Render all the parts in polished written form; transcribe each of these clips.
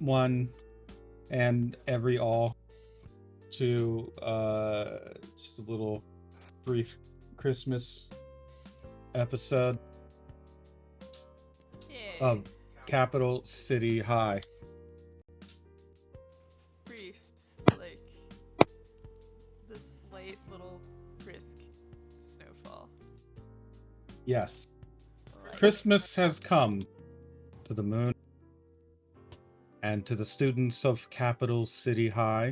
one and every all to just a little brief Christmas episode Yay. of Capital City High. Brief. Like this light little brisk snowfall. Yes, Light. Christmas has come to the moon and to the students of Capital City High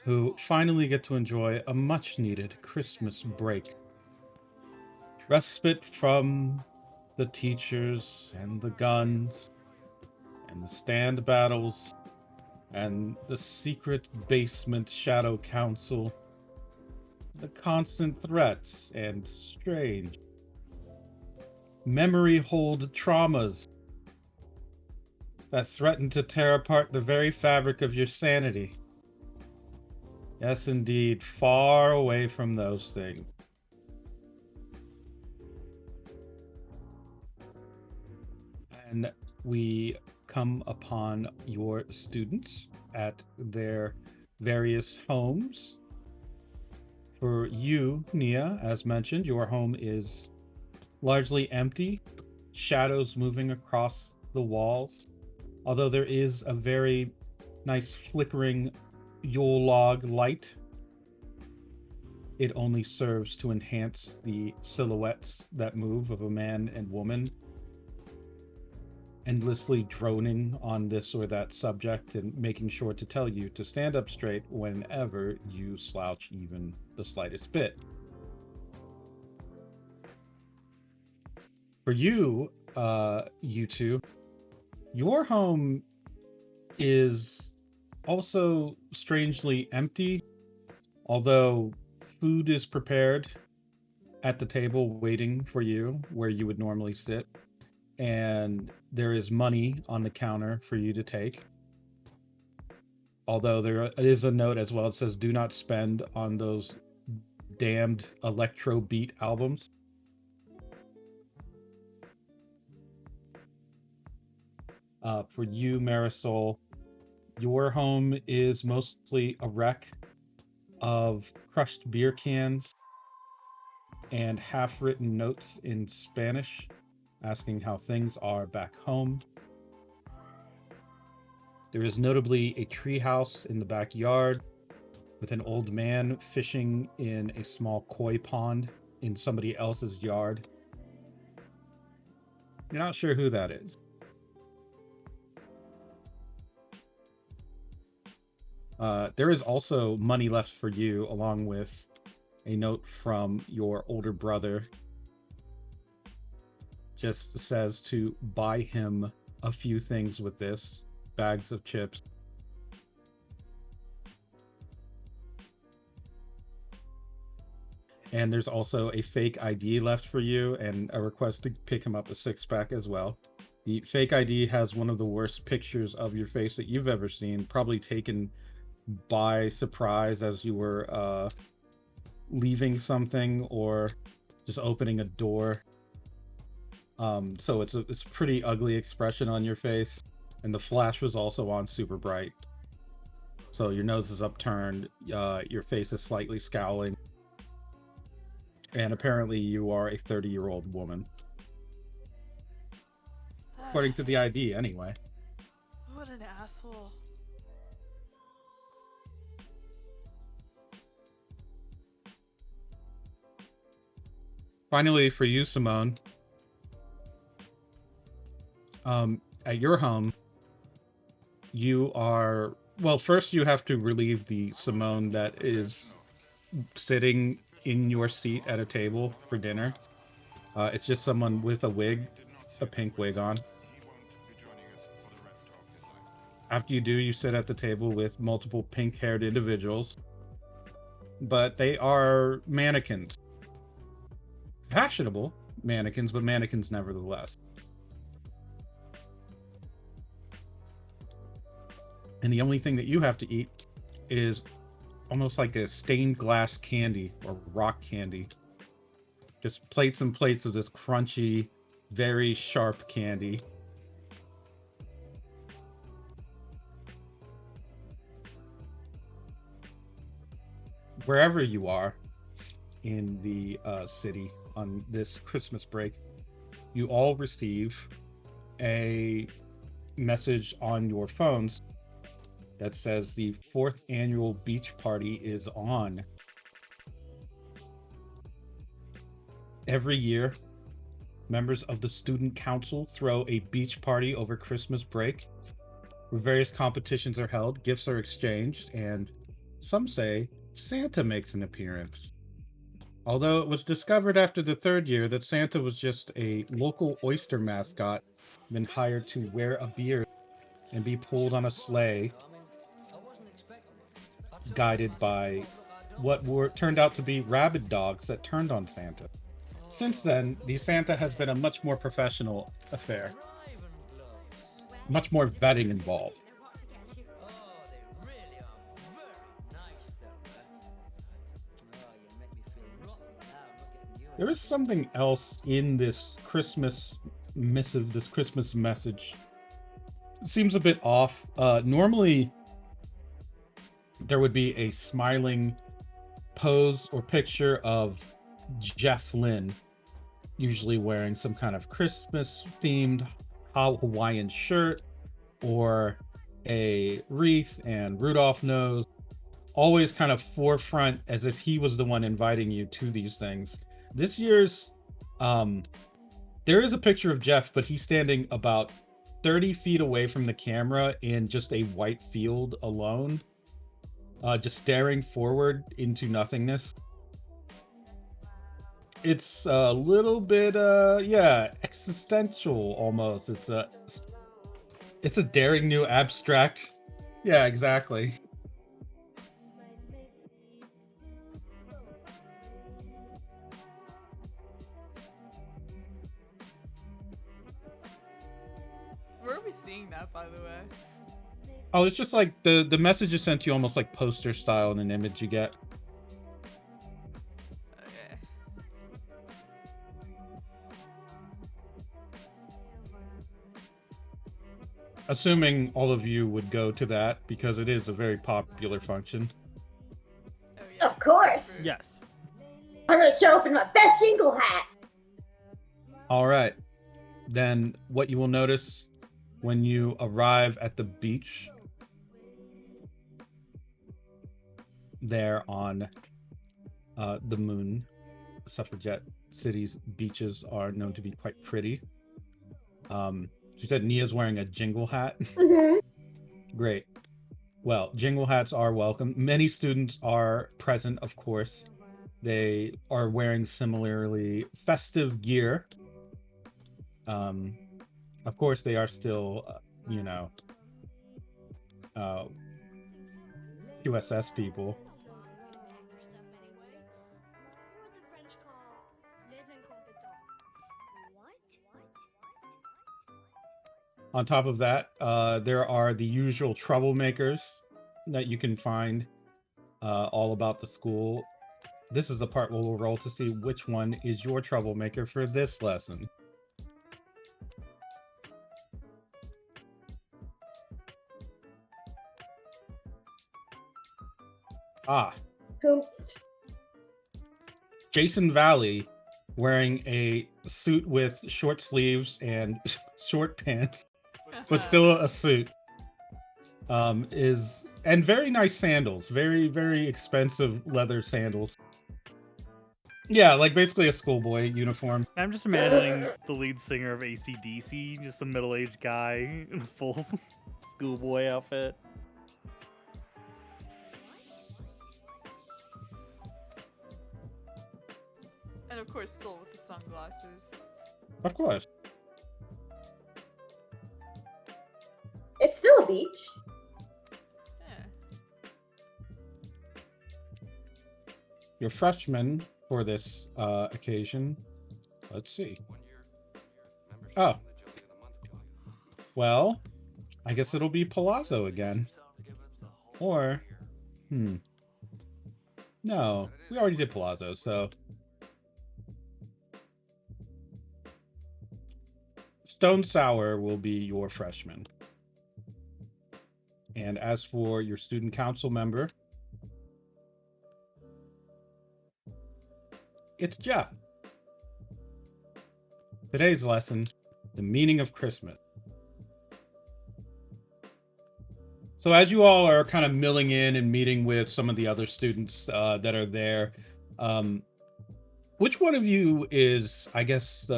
who finally get to enjoy a much needed Christmas break. Respite from the teachers and the guns and the stand battles and the secret basement shadow council, the constant threats and strange memory hold traumas that threaten to tear apart the very fabric of your sanity. Yes, indeed, far away from those things. And we come upon your students at their various homes. For you, Nia, as mentioned, your home is largely empty, shadows moving across the walls. Although there is a very nice flickering Yule log light, it only serves to enhance the silhouettes that move of a man and woman endlessly droning on this or that subject and making sure to tell you to stand up straight whenever you slouch even the slightest bit. For you, you two, your home is also strangely empty, although food is prepared at the table waiting for you where you would normally sit, and there is money on the counter for you to take. Although there is a note as well, it says do not spend on those damned electro beat albums. For you, Marisol, your home is mostly a wreck of crushed beer cans and half written notes in Spanish asking how things are back home. There is notably a treehouse in the backyard with an old man fishing in a small koi pond in somebody else's yard. You're not sure who that is. There is also money left for you, along with a note from your older brother. Just says to buy him a few things with this bags of chips. And there's also a fake ID left for you and a request to pick him up a six pack as well. The fake ID has one of the worst pictures of your face that you've ever seen, probably taken by surprise as you were leaving something or just opening a door. So it's a pretty ugly expression on your face, and the flash was also on super bright. So your nose is upturned, your face is slightly scowling, and apparently you are a 30-year-old woman, according to the ID, anyway. What an asshole. Finally, for you, Simone, at your home, you are well. First, you have to relieve the Simone that is sitting in your seat at a table for dinner. It's just someone with a wig, a pink wig on. After you do, you sit at the table with multiple pink-haired individuals, but they are mannequins, fashionable mannequins, but mannequins nevertheless. And the only thing that you have to eat is almost like a stained glass candy or rock candy. Just plates and plates of this crunchy, very sharp candy. wherever you are in the city on this Christmas break, you all receive a message on your phones that says the 4th annual beach party is on. Every year, members of the student council throw a beach party over Christmas break, where various competitions are held, gifts are exchanged, and some say Santa makes an appearance. Although it was discovered after the 3rd year that Santa was just a local oyster mascot, been hired to wear a beard and be pulled on a sleigh, guided by what were turned out to be rabid dogs that turned on Santa. Since then, the Santa has been a much more professional affair, much more vetting involved. There is something else in this Christmas missive, this Christmas message. It seems a bit off. Normally, there would be a smiling pose or picture of Jeff Lynne, usually wearing some kind of Christmas themed Hawaiian shirt or a wreath and Rudolph nose, always kind of forefront as if he was the one inviting you to these things. This year's, there is a picture of Jeff, but he's standing about 30 feet away from the camera in just a white field alone, just staring forward into nothingness. It's a little bit, yeah, existential almost. It's a daring new abstract. Yeah, exactly. Where are we seeing that, by the way? Oh, it's just like the message is sent to you almost like poster style in an image you get. Okay. Assuming all of you would go to that because it is a very popular function. Oh yeah. Of course. Super. Yes. I'm gonna show up in my best jingle hat. All right. Then what you will notice when you arrive at the beach there on the moon, Suffragette City's beaches are known to be quite pretty. She said Nia's wearing a jingle hat. Mm-hmm. Great. Well, jingle hats are welcome. Many students are present, of course. They are wearing similarly festive gear. Of course, they are still, QSS people. On top of that, there are the usual troublemakers that you can find all about the school. This is the part where we'll roll to see which one is your troublemaker for this lesson. Ah, Oops. Jason Valley, wearing a suit with short sleeves and short pants, but still a suit, and very nice sandals, very, very expensive leather sandals. Yeah, like basically a schoolboy uniform. I'm just imagining the lead singer of AC/DC, just a middle-aged guy in a full schoolboy outfit. And of course, still with the sunglasses. Of course. It's still a beach. Yeah. You're freshmen for this occasion. Let's see. Oh. Well, I guess it'll be Palazzo again. Or, no, we already did Palazzo, so. Stone Sour will be your freshman. And as for your student council member, It's Jeff. Today's lesson, the meaning of Christmas. So as you all are kind of milling in and meeting with some of the other students that are there, which one of you is, I guess,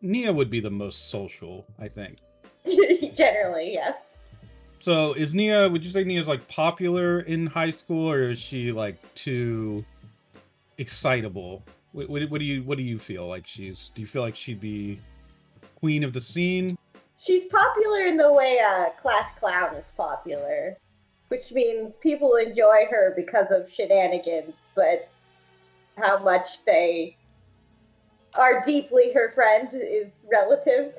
Nia would be the most social, I think. Generally, yes. So would you say Nia's like popular in high school, or is she like too excitable? What do you feel like do you feel like she'd be queen of the scene? She's popular in the way Class Clown is popular, which means people enjoy her because of shenanigans, but how much they are deeply her friend is relative.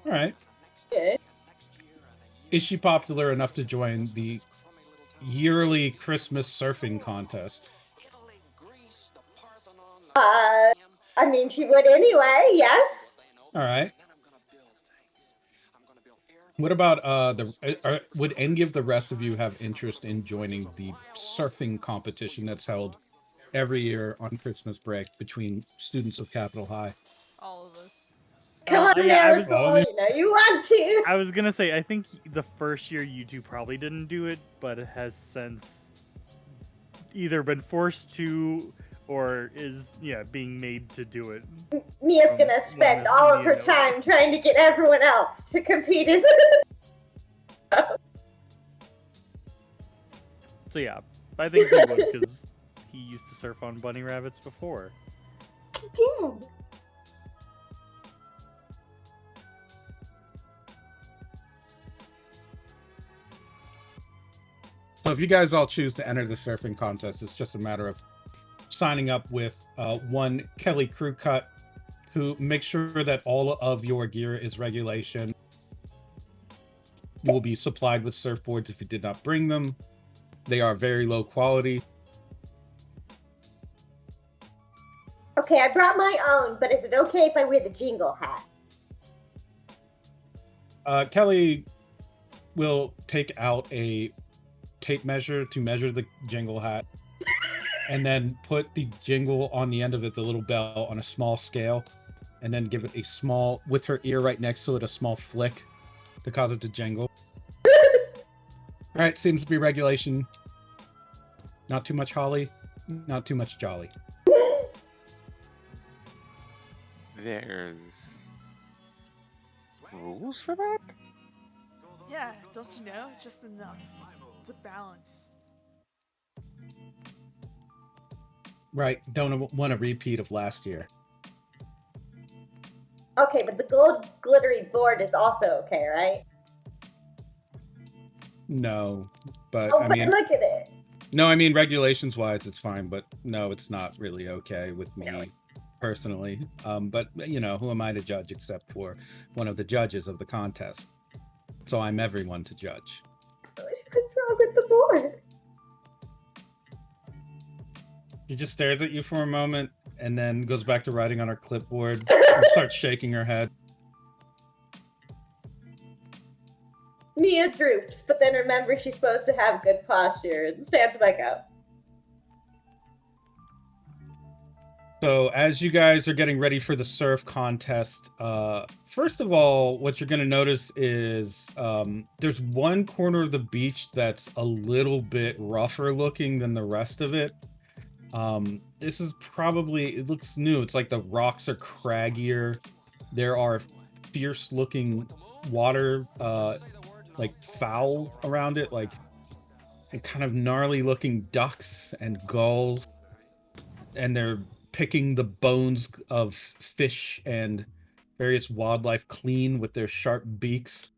All right. Yeah. Is she popular enough to join the yearly Christmas surfing contest? I mean, she would anyway, yes. All right. What about would any of the rest of you have interest in joining the surfing competition that's held every year on Christmas break between students of Capital High? All of us. Come on, yeah, Marisol, you know you want to. I was gonna say, I think the first year you two probably didn't do it, but it has since either been forced to or is being made to do it. Mia's gonna spend all of her time trying to get everyone else to compete in So yeah, I think he would because he used to surf on bunny rabbits before. I did. So if you guys all choose to enter the surfing contest, it's just a matter of signing up with one Kelly Crew Cut, who makes sure that all of your gear is regulation. You will be supplied with surfboards if you did not bring them. They are very low quality. Okay, I brought my own, but is it okay if I wear the jingle hat? Kelly will take out a tape measure to measure the jingle hat, and then put the jingle on the end of it, the little bell, on a small scale, and then give it a small, with her ear right next to it, a small flick to cause it to jingle. All right, seems to be regulation. Not too much holly, not too much jolly. There's rules for that? Yeah, don't you know? Just enough. It's a balance. Right, don't want a repeat of last year. Okay, but the gold glittery board is also okay, right? No, but Oh, I but mean, look at it. no, I mean regulations wise, it's fine, but no, it's not really okay with me personally. But you know, who am I to judge except for one of the judges of the contest? So I'm everyone to judge. What's wrong with the board? She just stares at you for a moment and then goes back to writing on her clipboard and starts shaking her head. Mia droops, but then remembers she's supposed to have good posture and stands back up. So as you guys are getting ready for the surf contest, first of all, what you're going to notice is there's one corner of the beach that's a little bit rougher looking than the rest of it. This is probably, it looks new. It's like the rocks are craggier. There are fierce looking water, like foul around it, like, and kind of gnarly looking ducks and gulls. And they're picking the bones of fish and various wildlife clean with their sharp beaks.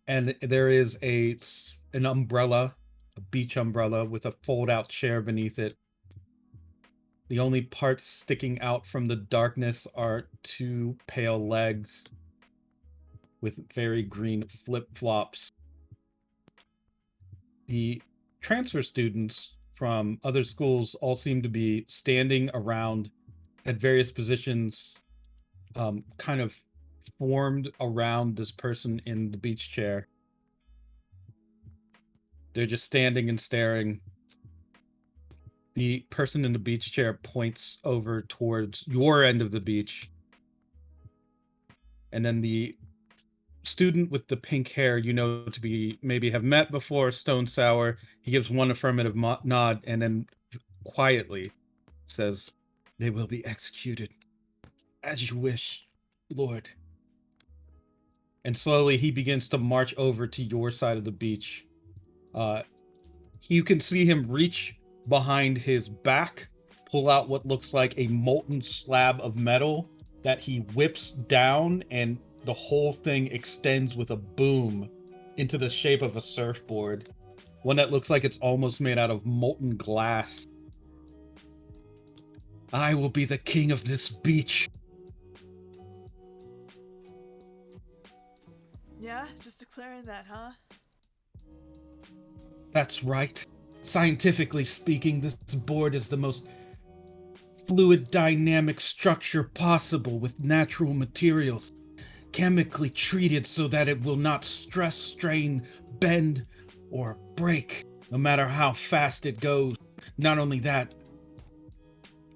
And there is an umbrella, a beach umbrella with a fold-out chair beneath it. The only parts sticking out from the darkness are two pale legs with very green flip-flops. The transfer students from other schools all seem to be standing around at various positions, kind of formed around this person in the beach chair. They're just standing and staring. The person in the beach chair points over towards your end of the beach. And then the student with the pink hair, you know, to be maybe have met before, Stone Sour, he gives one affirmative nod and then quietly says, "They will be executed as you wish, Lord." And slowly he begins to march over to your side of the beach. You can see him reach behind his back, pull out what looks like a molten slab of metal that he whips down, and the whole thing extends with a boom into the shape of a surfboard. One that looks like it's almost made out of molten glass. "I will be the king of this beach." Yeah, just declaring that, huh? That's right. Scientifically speaking, this board is the most fluid dynamic structure possible with natural materials, chemically treated so that it will not stress, strain, bend, or break, no matter how fast it goes. Not only that,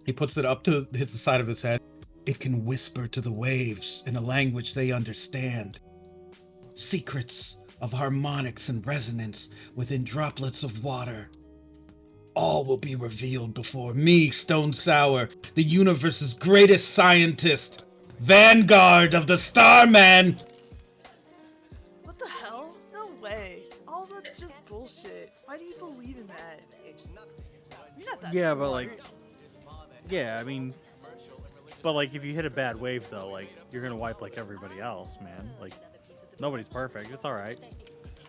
he puts it up to the side of his head. It can whisper to the waves in a language they understand. Secrets of harmonics and resonance within droplets of water. All will be revealed before me, Stone Sour, the universe's greatest scientist, vanguard of the Starman. What the hell? No way. All that's just bullshit. Why do you believe in that? You're not that Yeah, smart. but like, yeah, I mean, but like, if you hit a bad wave though, like, you're gonna wipe like everybody else, man. Like, nobody's perfect. It's all right.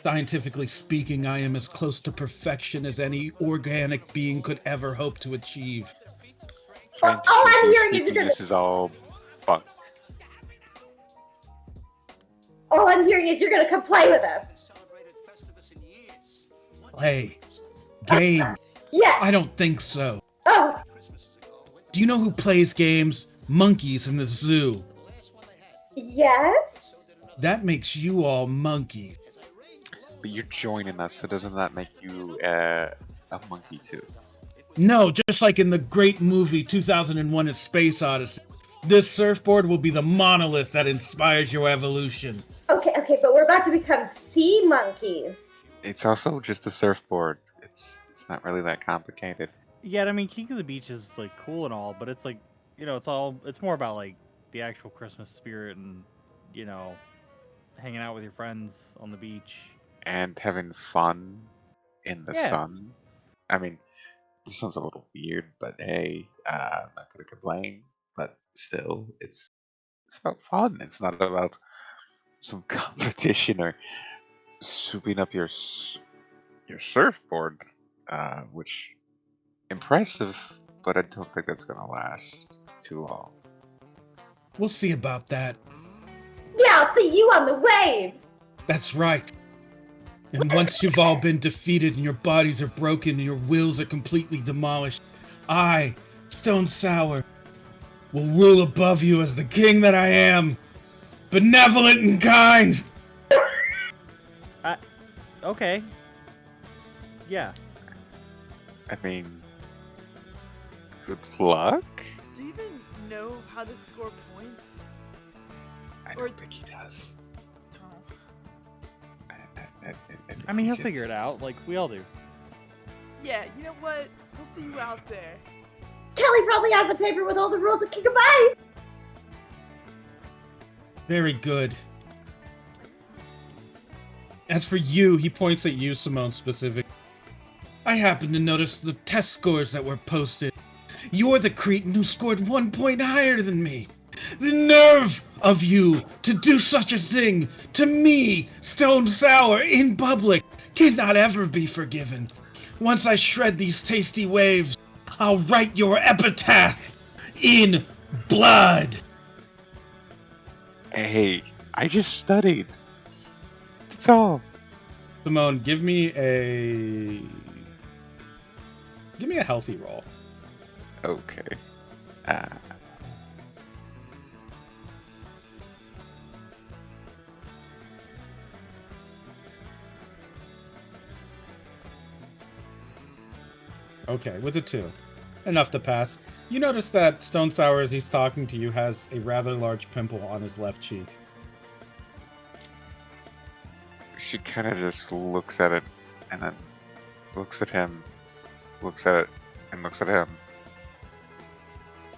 Scientifically speaking, I am as close to perfection as any organic being could ever hope to achieve. All I'm Scientifically hearing is speaking, you're this is all bunk. all I'm hearing is you're gonna come play with us. Play. Game. Yes. I don't think so. Oh, Do you know who plays games? Monkeys in the zoo. yes. That makes you all monkeys. But you're joining us, so doesn't that make you a monkey too? No, just like in the great movie 2001: A Space Odyssey. This surfboard will be the monolith that inspires your evolution. Okay, but we're about to become sea monkeys. It's also just a surfboard. It's not really that complicated. Yeah, I mean, King of the Beach is like cool and all, but it's like, it's more about like the actual Christmas spirit and, hanging out with your friends on the beach. And having fun in the Yeah. sun. I mean, this sounds a little weird, but hey, I'm not gonna complain. But still, it's about fun. It's not about some competition or swooping up your surfboard, which impressive, but I don't think that's gonna last too long. We'll see about that. Yeah, I'll see you on the waves. That's right. And once you've all been defeated and your bodies are broken and your wills are completely demolished, I, Stone Sour, will rule above you as the king that I am, benevolent and kind. Okay. Yeah. I mean, good luck. Do you even know how to score points? I Or- don't think he does. Oh. I mean, he'll figure it out, like we all do. Yeah, you know what? We'll see you out there. Kelly probably has a paper with all the rules of King of Ice. Very good. As for you, he points at you, Simone, specific. I happened to notice the test scores that were posted. You're the cretin who scored 1 point higher than me. The nerve of you to do such a thing to me, Stone Sour, in public, cannot ever be forgiven. Once I shred these tasty waves, I'll write your epitaph in blood. Hey, I just studied. That's all. Simone, give me a healthy roll. Okay. Okay, with a 2. Enough to pass. You notice that Stone Sour, as he's talking to you, has a rather large pimple on his left cheek. She kind of just looks at it and then looks at him, looks at it, and looks at him.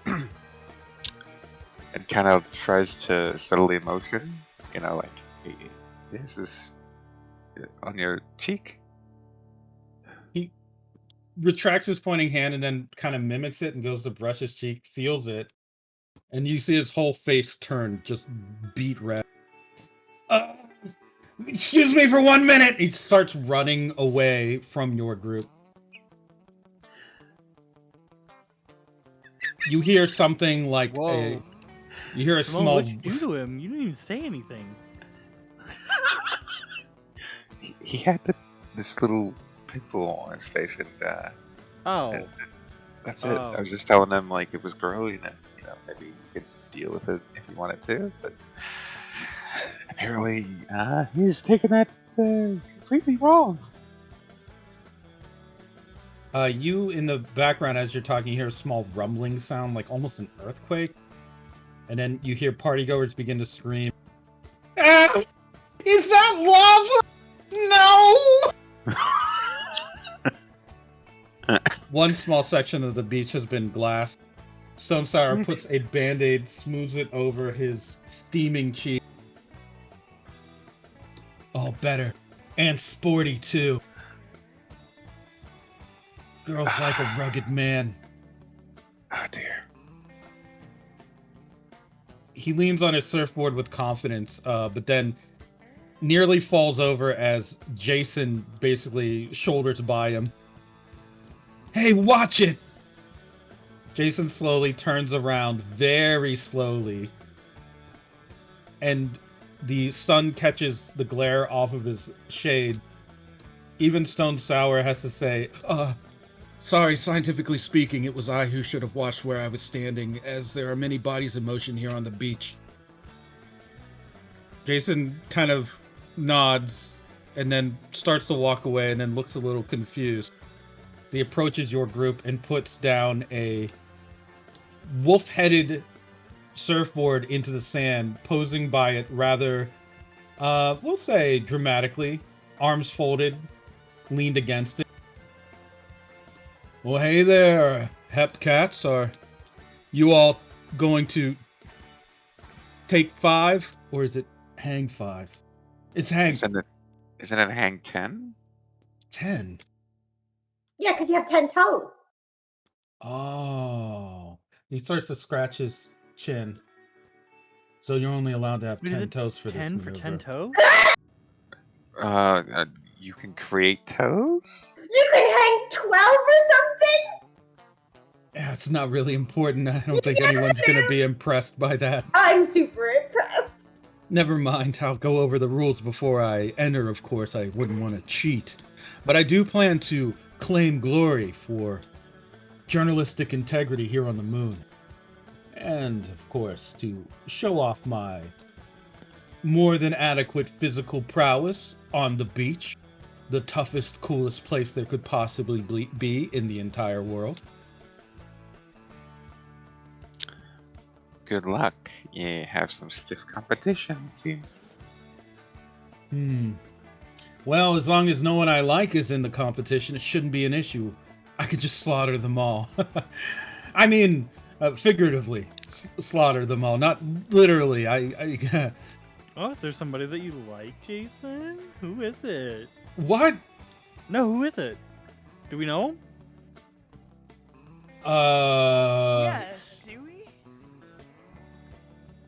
And kind of tries to settle the emotion. You know, like, hey, there's this on your cheek. He retracts his pointing hand and then kind of mimics it and goes to brush his cheek, feels it, and you see his whole face turn just beet red. Excuse me for 1 minute! He starts running away from your group. You hear something like Whoa. You hear a Simone, small... what'd you do to him? You didn't even say anything. He had this little pimple on his face, and Oh. and that's it. I was just telling him like it was growing, and you know maybe you could deal with it if you wanted to, but apparently he's taking that completely wrong. You in the background as you're talking, you hear a small rumbling sound, like almost an earthquake. And then you hear partygoers begin to scream. Ah! Is that lava? No! One small section of the beach has been glassed. Stone Sour puts a band-aid, smooths it over his steaming cheek. Oh, better. And sporty, too. Girls like a rugged man. Oh dear. He leans on his surfboard with confidence, but then nearly falls over as Jason basically shoulders by him. Hey, watch it! Jason slowly turns around, very slowly, and the sun catches the glare off of his shade. Even Stone Sour has to say, sorry, scientifically speaking, it was I who should have watched where I was standing, as there are many bodies in motion here on the beach. Jason kind of nods and then starts to walk away and then looks a little confused. He approaches your group and puts down a wolf-headed surfboard into the sand, posing by it rather, we'll say dramatically, arms folded, leaned against it. Well, hey there, Hep Cats. Are you all going to take 5, or is it hang 5? It's hang Isn't it hang 10? 10. Yeah, because you have 10 toes. Oh. He starts to scratch his chin. So you're only allowed to have Wait, is 10 it toes for 10 this for maneuver. 10 toes? You can create toes? You can hang 12 or something? Yeah, it's not really important. I don't think Yes, anyone's it going to is. be impressed by that. I'm super impressed. Never mind, I'll go over the rules before I enter, of course. I wouldn't want to cheat. But I do plan to claim glory for journalistic integrity here on the moon. And, of course, to show off my more than adequate physical prowess on the beach. The toughest, coolest place there could possibly be in the entire world. Good luck. You have some stiff competition, it seems. Well, as long as no one I like is in the competition, it shouldn't be an issue. I could just slaughter them all. I mean, figuratively, slaughter them all, not literally. I Oh, if there's somebody that you like, Jason? Who is it? What? No, who is it? Do we know him? Yeah, do we?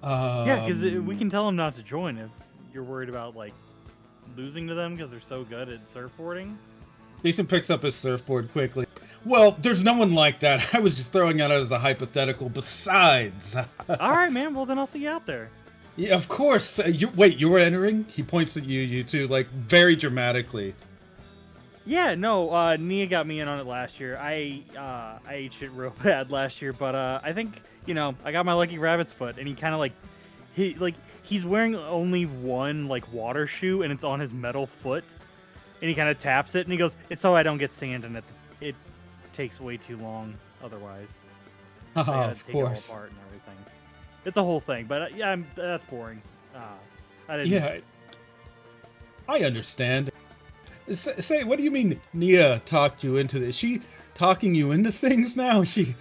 Yeah, because we can tell him not to join if you're worried about, like, losing to them because they're so good at surfboarding. Jason picks up his surfboard quickly. Well, there's no one like that. I was just throwing it out as a hypothetical. Besides, All right, man. Well, then I'll see you out there. yeah, of course. You were entering? He points at you two, like very dramatically. Yeah, no. Nia got me in on it last year. I ate shit real bad last year, but I think I got my lucky rabbit's foot, and he kind of he's wearing only one water shoe, and it's on his metal foot, and he kind of taps it, and he goes, "It's so I don't get sand in it. takes way too long otherwise. They gotta of take it all course. apart and everything. It's a whole thing, but yeah, that's boring. I didn't. Yeah, I understand. Say, what do you mean Nia talked you into this? She talking you into things now? She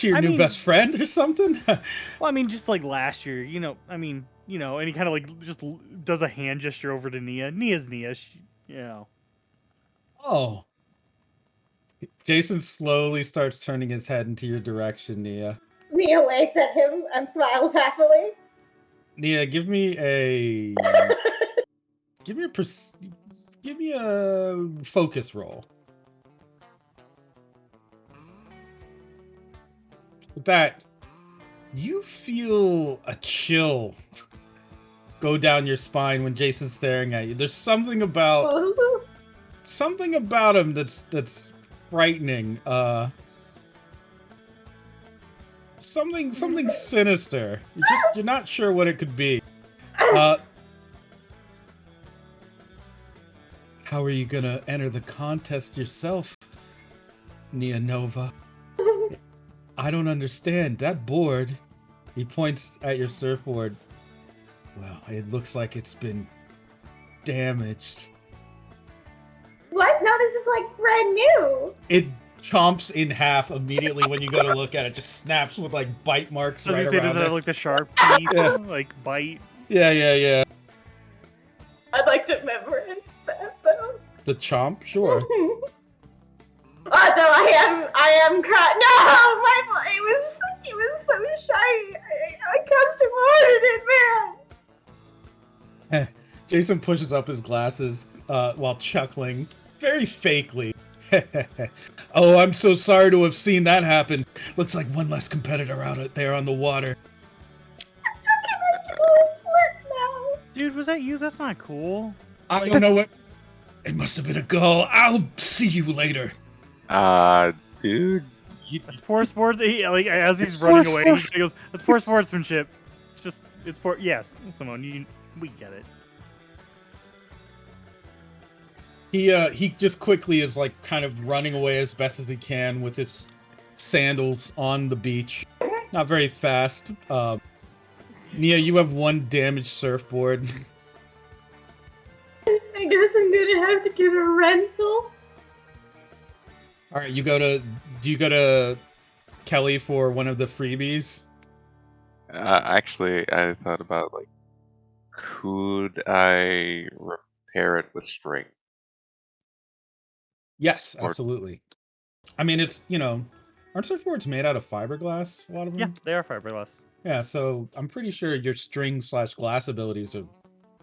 your I new mean- best friend or something? Well, I mean, just like last year, and he kind of like just does a hand gesture over to Nia. Nia's Nia, Oh. Jason slowly starts turning his head into your direction, Nia. Mia waves at him and smiles happily. Nia, give me a focus roll. With that, you feel a chill go down your spine when Jason's staring at you. There's something about him that's frightening. Something sinister. You're not sure what it could be. How are you gonna enter the contest yourself, Nia Nova? I don't understand. That board, he points at your surfboard. Well, it looks like it's been damaged. What? No, this is like brand new. It chomps in half immediately when you go to look at it. Just snaps with like bite marks Does right he say, does around it it. have like the sharp teeth, Yeah. like bite? Yeah. I'd like to memorize that though. The chomp, sure. Although I am caught. No, he was so shy. I custom ordered it, man. Jason pushes up his glasses while chuckling, very fakely. Oh, I'm so sorry to have seen that happen. Looks like one less competitor out there on the water. Dude, was that you? That's not cool. I don't know what. It must have been a gull. I'll see you later. Dude, That's poor sports. Like as he's It's running poor away, he sports- goes, "That's poor sportsmanship." It's poor. Yes, Simone, we get it. He just quickly is like kind of running away as best as he can with his sandals on the beach. Not very fast. Nia, you have one damaged surfboard. I guess I'm gonna have to get a rental. All right, do you go to Kelly for one of the freebies? actually, I thought about like, could I repair it with string? Yes, Or- absolutely. I mean, it's, aren't surfboards made out of fiberglass? A lot of Yeah, them. they are fiberglass. Yeah, so I'm pretty sure your string/glass abilities are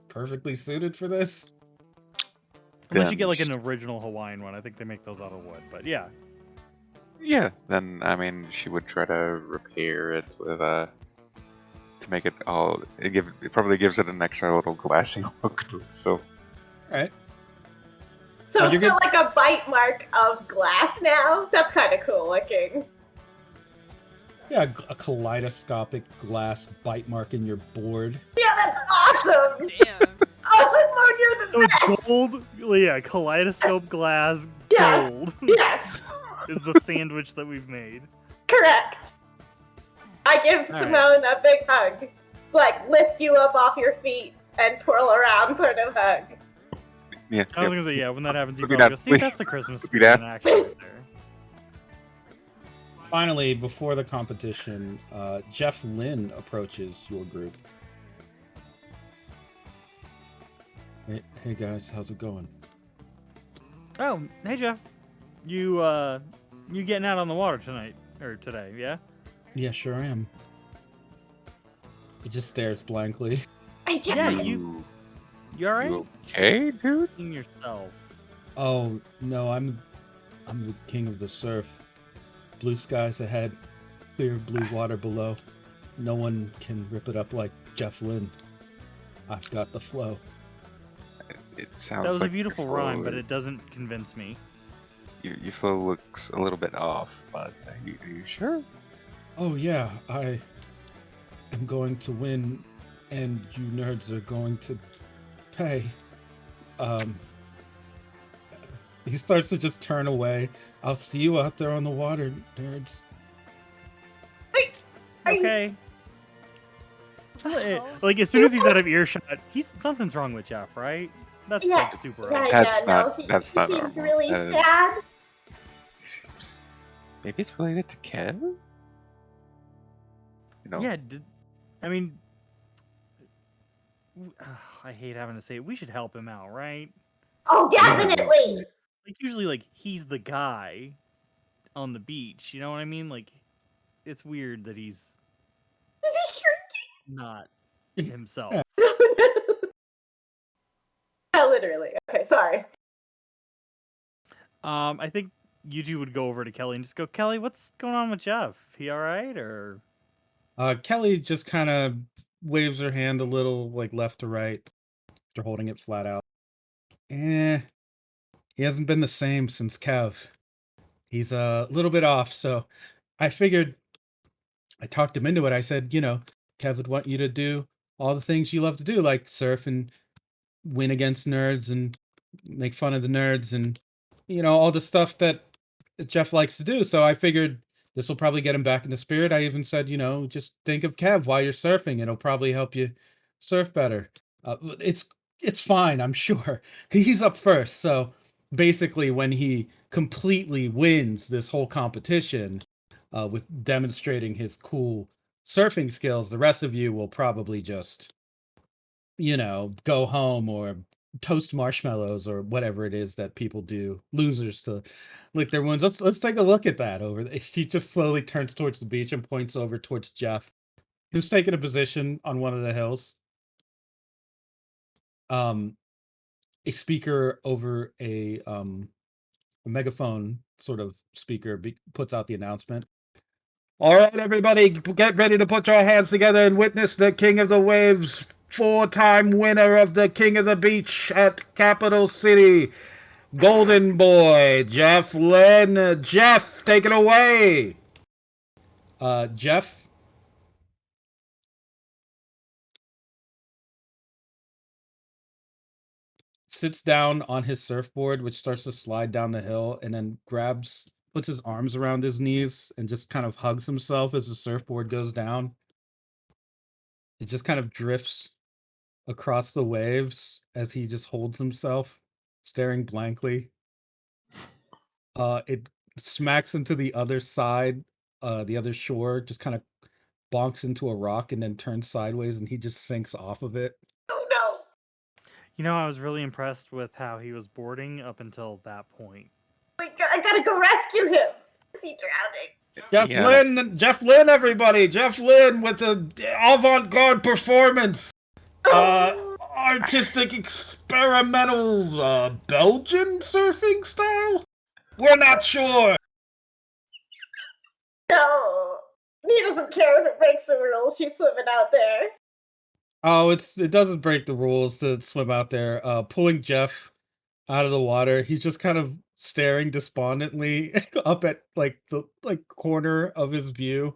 perfectly suited for this. Unless you Then get like sh- an original Hawaiian one, I think they make those out of wood. But yeah, Yeah, then I mean, she would try to repair it with to make it all. It probably gives it an extra little glassy look to it. So All right. So Oh, it's you're got like a bite mark of glass now. That's kind of cool looking. Yeah, a kaleidoscopic glass bite mark in your board. Yeah, that's awesome. Damn. Awesome, Moon, you're the so best. it's gold. Yeah, kaleidoscope glass Yeah. gold Yes, is the sandwich that we've made. correct. I give All right. Simone a big hug, like lift you up off your feet and twirl around sort of hug. yeah, I was gonna say, yeah, when that happens, you Look at probably that. go, see, that's the Christmas Look at spirit in that. action right there. Finally, before the competition, Jeff Lynn approaches your group. Hey guys, how's it going? Oh, hey Jeff, you getting out on the water tonight or today? Yeah. Yeah, sure I am. He just stares blankly. Yeah, you all right? You okay, dude? Being yourself. Oh no, I'm the king of the surf. Blue skies ahead, clear blue water below. No one can rip it up like Jeff Lynn. I've got the flow. It sounds That was like a beautiful your rhyme, flow but it is- doesn't convince me. Your flow looks a little bit off, but are you sure? Oh yeah, I am going to win, and you nerds are going to pay. He starts to just turn away. I'll see you out there on the water, nerds. Okay. What the hell? Like as soon as he's out of earshot, something's wrong with Jeff, right? That's Yeah, like super Yeah, obvious. That's no, not- he, that's he not seems normal. really That is- sad. It seems maybe it's related to Kev. You know, Yeah, I mean, I hate having to say it. We should help him out, right? Oh, definitely. Like usually, like he's the guy on the beach. You know what I mean? Like, it's weird that he's Is he shrinking? not himself. Yeah, literally. Okay, sorry. I think you two would go over to Kelly and just go, Kelly, what's going on with Jeff? He all right, or Kelly just kind of waves her hand a little, like left to right, after holding it flat out. He hasn't been the same since Kev. He's a little bit off, so I figured I talked him into it. I said, Kev would want you to do all the things you love to do, like surf and win against nerds and make fun of the nerds and, all the stuff that Jeff likes to do. So I figured this will probably get him back in the spirit. I even said, just think of Kev while you're surfing. It'll probably help you surf better. It's fine, I'm sure. He's up first. So basically, when he completely wins this whole competition with demonstrating his cool surfing skills, the rest of you will probably just, go home or toast marshmallows or whatever it is that people do, losers, to lick their wounds. Let's take a look at that over there. She just slowly turns towards the beach and points over towards Jeff, who's taking a position on one of the hills. A speaker over a megaphone sort of speaker puts out the announcement. All right, everybody, get ready to put your hands together and witness the King of the Waves, 4-time winner of the King of the Beach at Capital City, Golden Boy, Jeff Lynn. Jeff, take it away. Jeff sits down on his surfboard, which starts to slide down the hill, and then puts his arms around his knees and just kind of hugs himself as the surfboard goes down. It just kind of drifts across the waves as he just holds himself, staring blankly. It smacks into the other side, the other shore, just kind of bonks into a rock and then turns sideways, and he just sinks off of it. Oh no. You know, I was really impressed with how he was boarding up until that point. I gotta go rescue him. Is he drowning? Jeff Lynn, everybody! Jeff Lynn with the avant-garde performance. Artistic experimental Belgian surfing style? We're not sure. No. He doesn't care if it breaks the rules. She's swimming out there. Oh, it doesn't break the rules to swim out there. Pulling Jeff out of the water, he's just kind of staring despondently up at the corner of his view,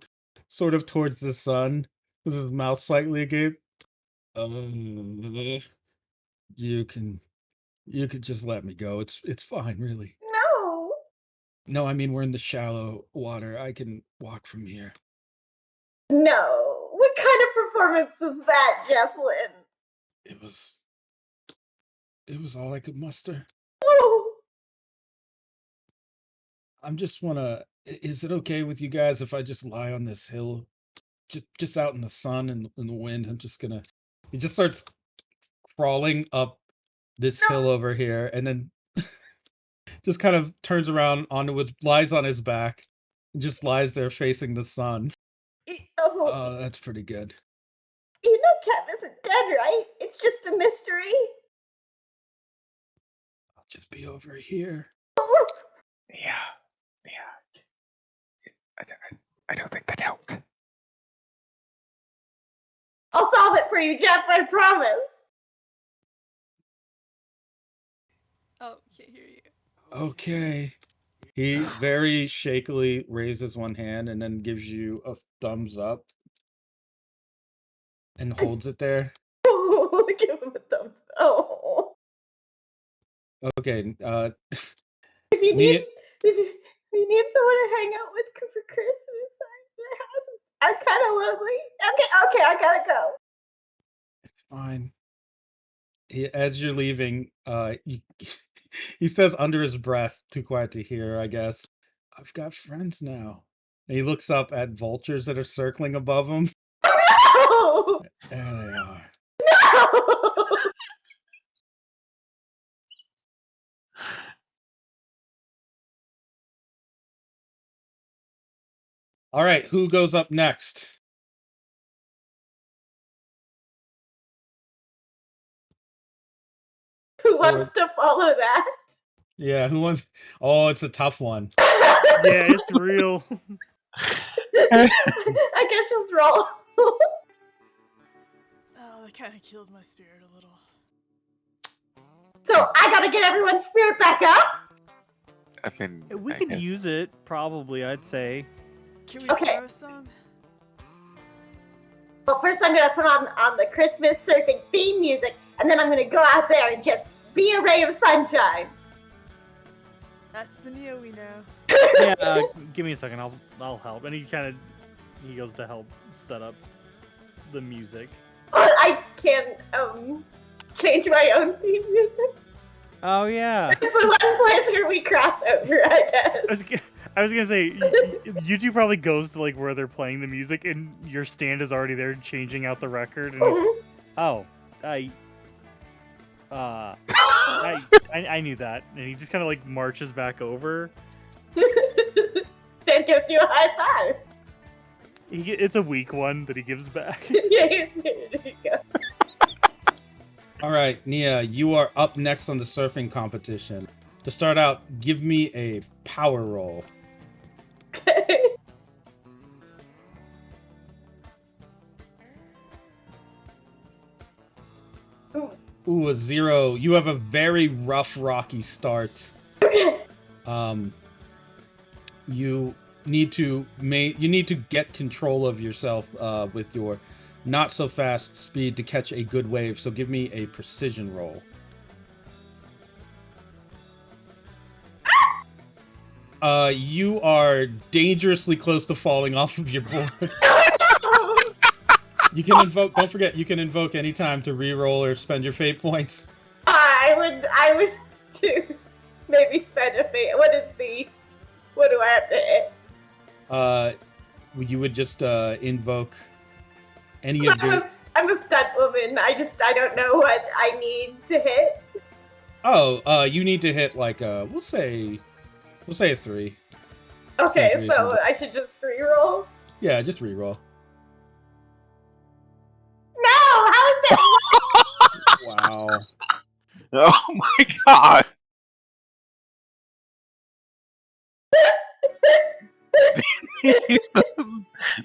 sort of towards the sun, with his mouth slightly agape. You can just let me go. It's fine, really. No. No, I mean we're in the shallow water. I can walk from here. No. What kind of performance was that, Jeff Lynn? It was all I could muster. Oh. Is it okay with you guys if I just lie on this hill? Just out in the sun and in the wind. He just starts crawling up this hill over here and then just kind of turns around onto it, lies on his back, and just lies there facing the sun. Oh. That's pretty good. You know Kev isn't dead, right? It's just a mystery. I'll just be over here. Oh. Yeah. I don't think that helped. I'll solve it for you, Jeff, I promise. Oh, can't hear you. Okay. He very shakily raises one hand and then gives you a thumbs up and holds it there. Oh, give him a thumbs up. Oh. Okay. If you Nia- need, if you need someone to hang out with for Christmas, the houses are kind of lonely. Okay, I gotta go. Fine. As you're leaving, he says under his breath, too quiet to hear, I guess. I've got friends now. And he looks up at vultures that are circling above him. No! There they are. No! All right, who goes up next? Who wants to follow that? Yeah, who wants? Oh, it's a tough one. Yeah, it's real. I guess just roll. Oh, that kind of killed my spirit a little. So I gotta get everyone's spirit back up. I've been. We I could guess- use it, probably, I'd say. Can we Okay. throw some? Well, first I'm gonna put on the Christmas surfing theme music, and then I'm gonna go out there and just be a ray of sunshine. That's the Neo we know. Yeah, give me a second. I'll help. And he goes to help set up the music. But I can change my own theme music. Oh yeah. It's the one place where we cross over, I guess. I was gonna say you two probably goes to like where they're playing the music and your stand is already there changing out the record and he's, oh I knew that, and he just kind of like marches back over. Stan gives you a high five. It's a weak one that he gives back. Yeah, there you go. All right, Nia, you are up next on the surfing competition. To start out, give me a power roll. Ooh, a 0. You have a very rough, rocky start. You need to get control of yourself with your not so fast speed to catch a good wave. So give me a precision roll. You are dangerously close to falling off of your board. You can invoke. Don't forget, you can invoke anytime to re-roll or spend your fate points. I would too. Maybe spend a fate. What do I have to hit? You would just invoke any of your. I'm a stunt woman. I don't know what I need to hit. Oh, you need to hit like we'll say a 3. Okay, Sounds so reasonable. I should just re-roll. Yeah, just re-roll. No, how is that? Wow. Oh my god!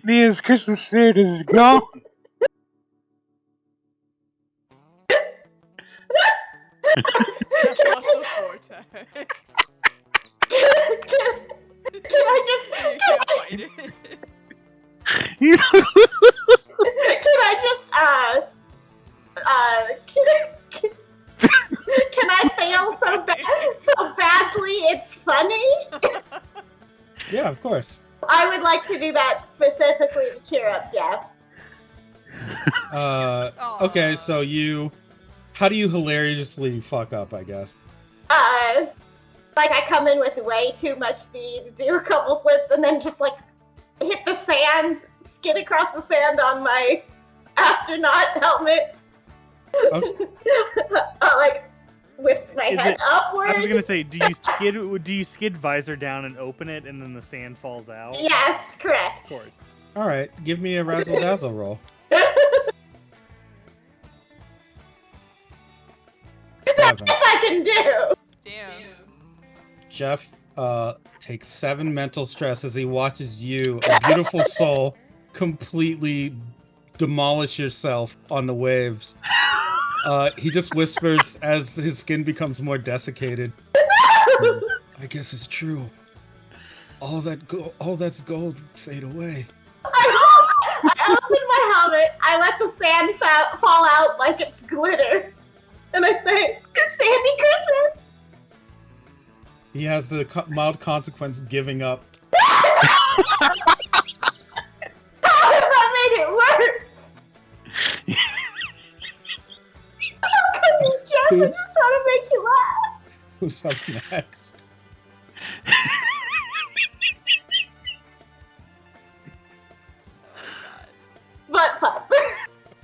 Nia's Christmas spirit is gone. Jeff left the vortex. Can I just? You can't fight it. Can I just? Can I fail so badly it's funny? Yeah, of course. I would like to do that specifically to cheer up Jeff. Okay, so how do you hilariously fuck up, I guess? Like I come in with way too much speed, do a couple flips, and then just like hit the sand, skid across the sand on my astronaut helmet. Okay. Like with my Is head it- upward. I was gonna say, do you skid visor down and open it, and then the sand falls out? Yes, Of correct. course. All right, give me a razzle dazzle roll. That's what I can do. Damn. Jeff takes 7 mental stress as he watches you, a beautiful soul, completely demolish yourself on the waves. He just whispers as his skin becomes more desiccated. I guess it's true. All that's gold fade away. I open my helmet, I let the sand fall out like it's glitter, and I say, Sandy Christmas! He has the mild consequence giving up. That made it worse! How come you just I just trying to make you laugh? Who's up next? Butt pop.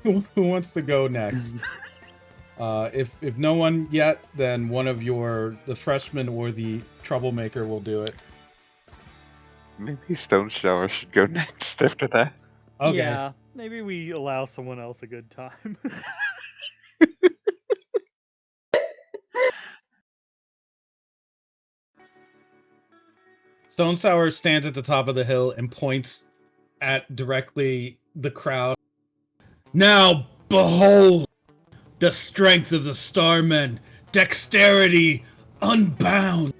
Who wants to go next? If no one yet, then one of the freshman or the troublemaker will do it. Maybe Stone Shower should go next after that. Okay. Yeah, maybe we allow someone else a good time. Stone Sour stands at the top of the hill and points at directly the crowd. Now behold the strength of the Starmen, dexterity unbound,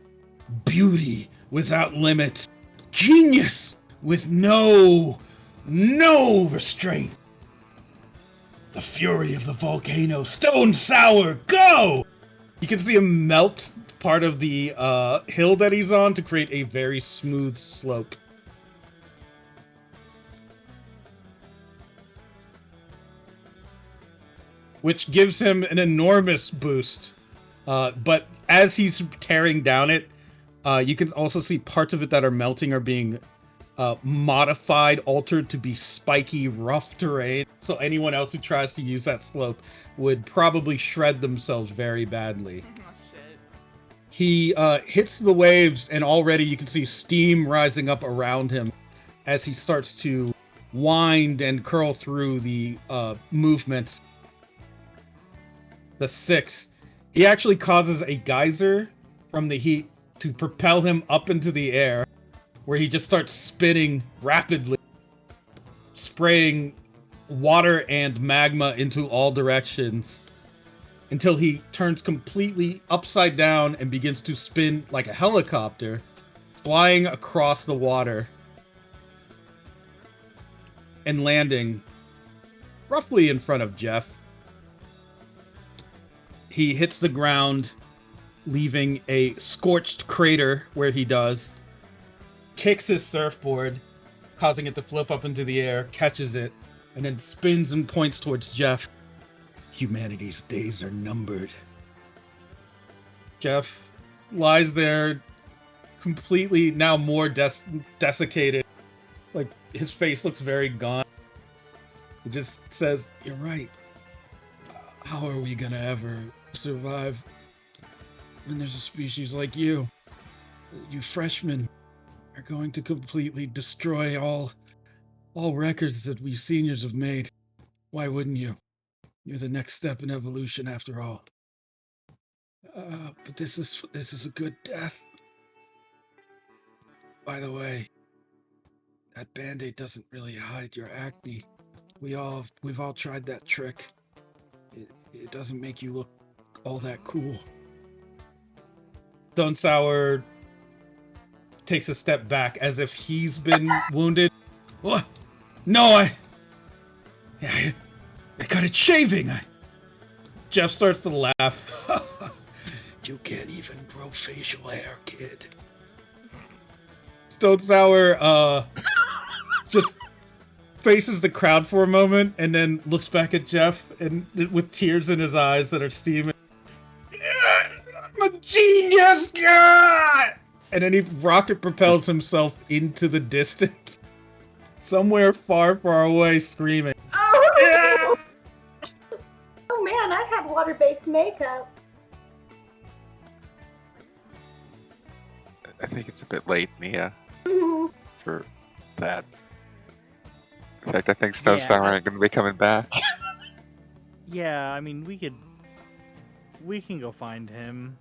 beauty without limit, genius with no restraint. The fury of the volcano, Stone Sour, go! You can see him melt part of the hill that he's on to create a very smooth slope. Which gives him an enormous boost. But as he's tearing down it, you can also see parts of it that are melting are being modified, altered to be spiky, rough terrain. So anyone else who tries to use that slope would probably shred themselves very badly. Oh, shit. He hits the waves, and already you can see steam rising up around him as he starts to wind and curl through the movements. The 6. He actually causes a geyser from the heat to propel him up into the air, where he just starts spinning rapidly, spraying water and magma into all directions until he turns completely upside down and begins to spin like a helicopter, flying across the water and landing roughly in front of Jeff. He hits the ground, leaving a scorched crater where he does, kicks his surfboard, causing it to flip up into the air, catches it, and then spins and points towards Jeff. Humanity's days are numbered. Jeff lies there, completely now more desiccated. Like, his face looks very gaunt. It just says, "You're right. How are we gonna ever survive when there's a species like you? You freshmen are going to completely destroy all records that we seniors have made. Why wouldn't you? You're the next step in evolution, after all. But this is a good death. By the way, that Band-Aid doesn't really hide your acne. We've all tried that trick. It doesn't make you look all that cool." Stone Sour takes a step back as if he's been wounded. What? No, I got it shaving. Jeff starts to laugh. You can't even grow facial hair, kid. Stone Sour just faces the crowd for a moment and then looks back at Jeff and with tears in his eyes that are steaming. I'm a genius, God! And then he rocket propels himself into the distance, somewhere far, far away, screaming. Oh, oh man, I have water-based makeup. I think it's a bit late, Nia, for that. In fact, I think Stone Yeah. Sour ain't gonna be coming back. Yeah, I mean, we can go find him.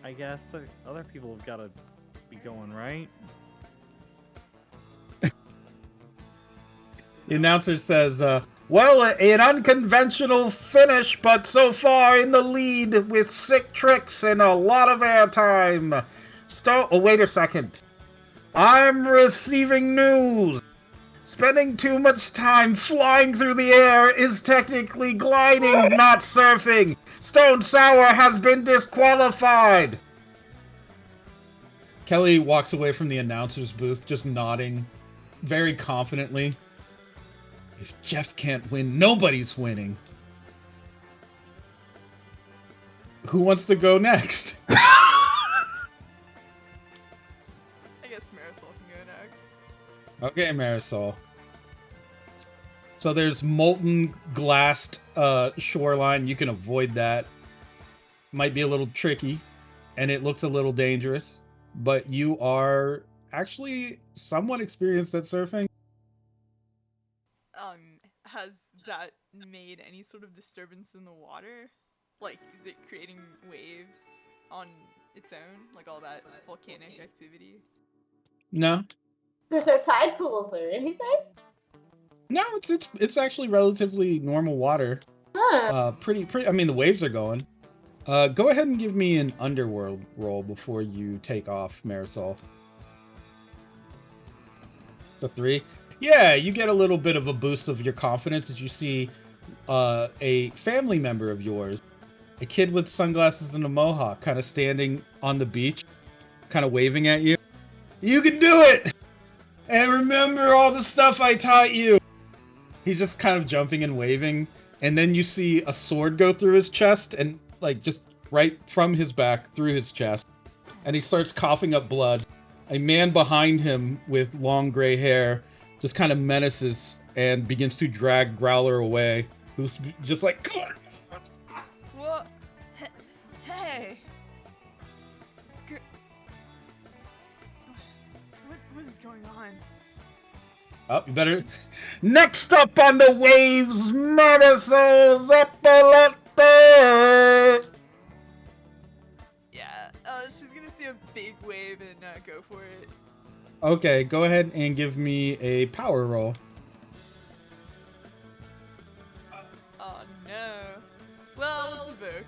I guess the other people have got to be going, right? The announcer says, well, an unconventional finish, but so far in the lead with sick tricks and a lot of airtime. Oh, wait a second. I'm receiving news. Spending too much time flying through the air is technically gliding, not surfing. Stone Sour has been disqualified. Kelly walks away from the announcer's booth, just nodding very confidently. If Jeff can't win, nobody's winning. Who wants to go next? I guess Marisol can go next. Okay, Marisol. So there's molten glassed shoreline. You can avoid that. Might be a little tricky, and it looks a little dangerous, but you are actually somewhat experienced at surfing. Has that made any sort of disturbance in the water? Like, is it creating waves on its own? Like all that volcanic activity? No, There's no tide pools or anything? no, it's actually relatively normal water. Huh. Pretty. I mean, the waves are going. Go ahead and give me an underworld roll before you take off, Marisol. The 3. Yeah, you get a little bit of a boost of your confidence as you see a family member of yours, a kid with sunglasses and a mohawk, kind of standing on the beach, kind of waving at you. You can do it! And remember all the stuff I taught you! He's just kind of jumping and waving, and then you see a sword go through his chest, and like just right from his back through his chest, and he starts coughing up blood. A man behind him with long gray hair just kind of menaces and begins to drag Growler away, who's just like, come on! What? Hey! What is going on? Oh, you better. Next up on the waves, Marisol Zeppelet! Yeah, she's gonna see a big wave and go for it. Okay, go ahead and give me a power roll. Oh no. Well, let's evoke.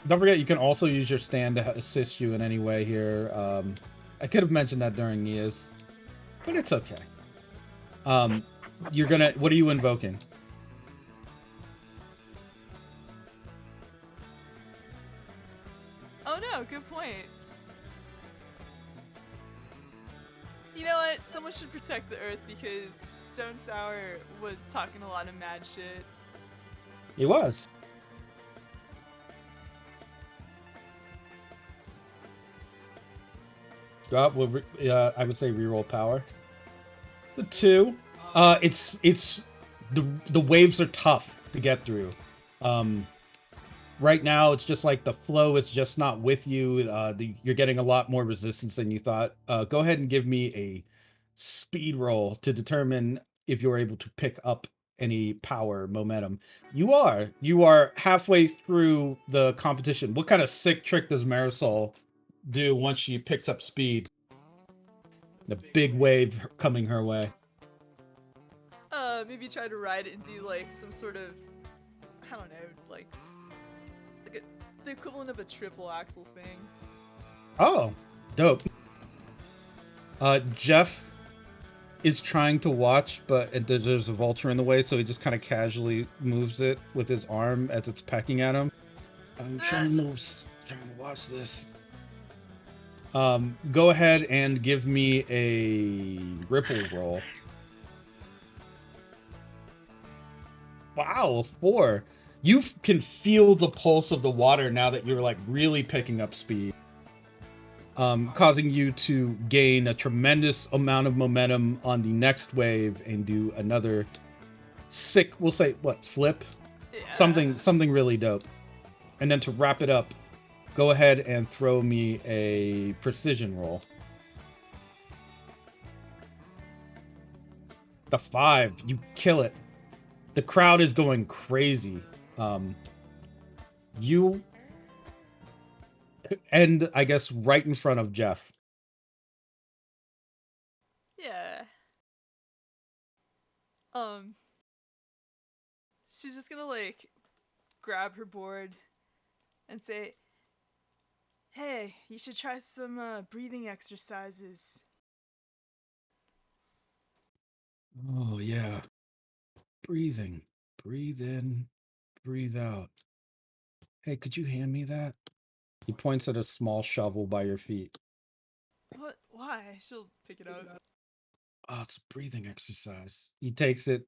Don't forget, you can also use your stand to assist you in any way here. I could have mentioned that during Nia's, but it's okay. You're gonna. What are you invoking? Oh no, good point. You know what? Someone should protect the Earth because Stone Sour was talking a lot of mad shit. He was. I would say reroll power. The 2. It's the waves are tough to get through. Right now, it's just like the flow is just not with you. You're getting a lot more resistance than you thought. Go ahead and give me a speed roll to determine if you're able to pick up any power momentum. You are halfway through the competition. What kind of sick trick does Marisol do once she picks up speed? The big wave coming her way. Maybe try to ride it and do like some sort of, I don't know, like the equivalent of a triple axle thing. Oh, dope. Jeff is trying to watch, but there's a vulture in the way, so he just kind of casually moves it with his arm as it's pecking at him. I'm trying to watch this. Go ahead and give me a ripple roll. Wow, 4. You can feel the pulse of the water now that you're like really picking up speed, causing you to gain a tremendous amount of momentum on the next wave and do another sick, we'll say, what, flip? Yeah. Something really dope. And then to wrap it up, go ahead and throw me a precision roll. The 5, you kill it. The crowd is going crazy. You end, I guess, right in front of Jeff. Yeah. She's just gonna like grab her board and say, "Hey, you should try some breathing exercises." Oh yeah. Breathing. Breathe in, breathe out. Hey, could you hand me that? He points at a small shovel by your feet. What? Why? She'll pick it up. Oh, it's a breathing exercise. He takes it.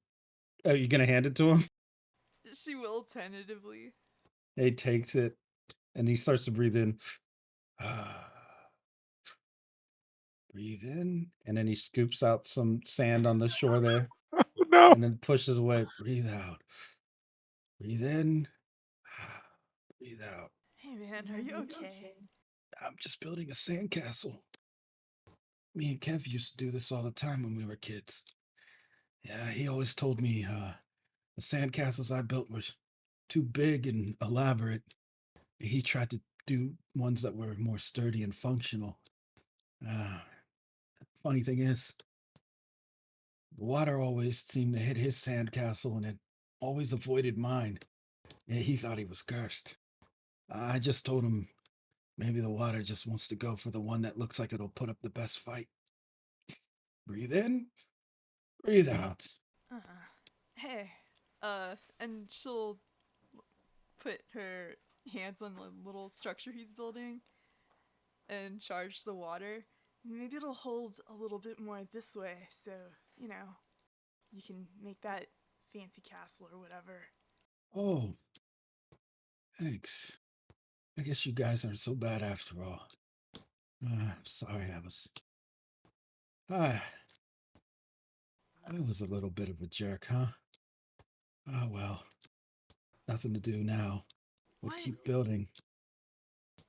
Are you gonna hand it to him? She will tentatively. He takes it and he starts to breathe in. Breathe in, and then he scoops out some sand on the shore there, No. and then pushes away. Breathe out. Breathe in. Breathe out. Hey man, are you okay? I'm just building a sandcastle. Me and Kev used to do this all the time when we were kids. Yeah, he always told me the sandcastles I built were too big and elaborate. He tried to do ones that were more sturdy and functional. Uh, Funny thing is, the water always seemed to hit his sandcastle and it always avoided mine. Yeah, he thought he was cursed. I just told him maybe the water just wants to go for the one that looks like it'll put up the best fight. Breathe in, breathe out. Uh, hey. And she'll put her hands on the little structure he's building and charge the water. Maybe it'll hold a little bit more this way, so, you know, you can make that fancy castle or whatever. Oh, thanks. I guess you guys aren't so bad after all. Sorry, Ah, I was a little bit of a jerk, huh? Oh well, nothing to do now. We'll What? keep building.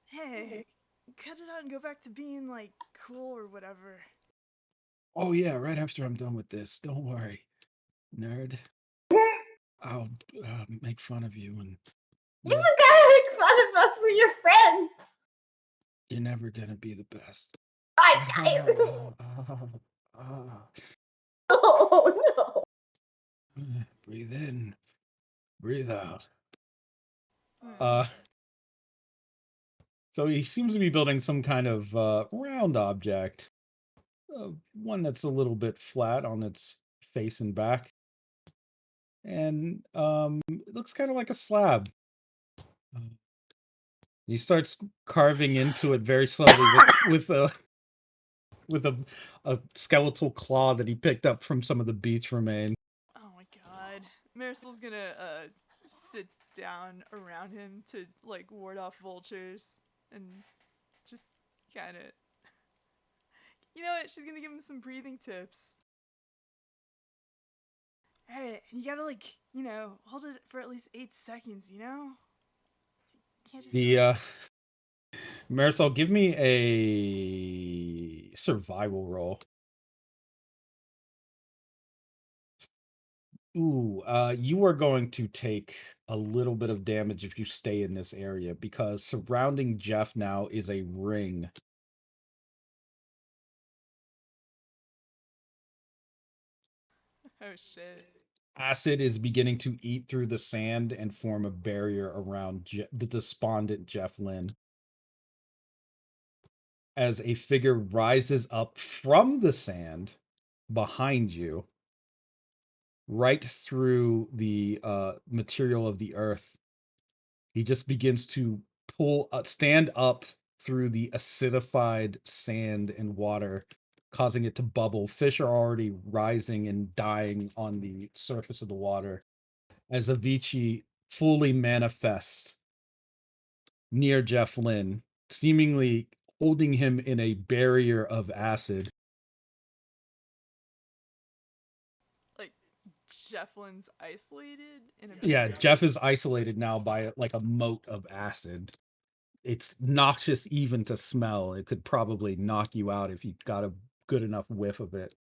Hey, cut it out and go back to being, like, cool or whatever. Oh yeah, right after I'm done with this. Don't worry, nerd. I'll make fun of you, and You gotta make fun of us. We're your friends. you're never gonna be the best. I Oh no. Breathe in, breathe out. Hmm. So he seems to be building some kind of round object, one that's a little bit flat on its face and back, and it looks kind of like a slab. He starts carving into it very slowly with a skeletal claw that he picked up from some of the beach remains. Oh my god. Marisol's gonna sit down around him to like ward off vultures and just kind of, you know what, she's gonna give him some breathing tips. Alright, you gotta, like, you know, hold it for at least 8 seconds, you know? You can't just The Marisol, give me a survival roll. Ooh, you are going to take a little bit of damage if you stay in this area because surrounding Jeff now is a ring. Oh shit. Acid is beginning to eat through the sand and form a barrier around the despondent Jeff Lynn. As a figure rises up from the sand behind you, right through the material of the earth, he just begins to stand up through the acidified sand and water, causing it to bubble. Fish are already rising and dying on the surface of the water as Avicii fully manifests near Jeff Lynn, seemingly holding him in a barrier of acid. Like, Jefflin's isolated in a Yeah, barrier? Jeff is isolated now by like a moat of acid. It's noxious even to smell. It could probably knock you out if you got a good enough whiff of it.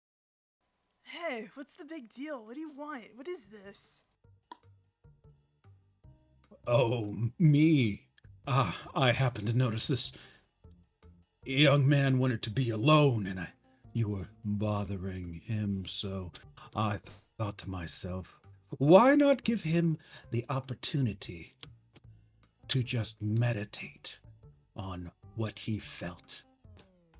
Hey, what's the big deal? What do you want? What is this? Oh, me. I happened to notice this young man wanted to be alone, and you were bothering him, so I thought to myself, why not give him the opportunity to just meditate on what he felt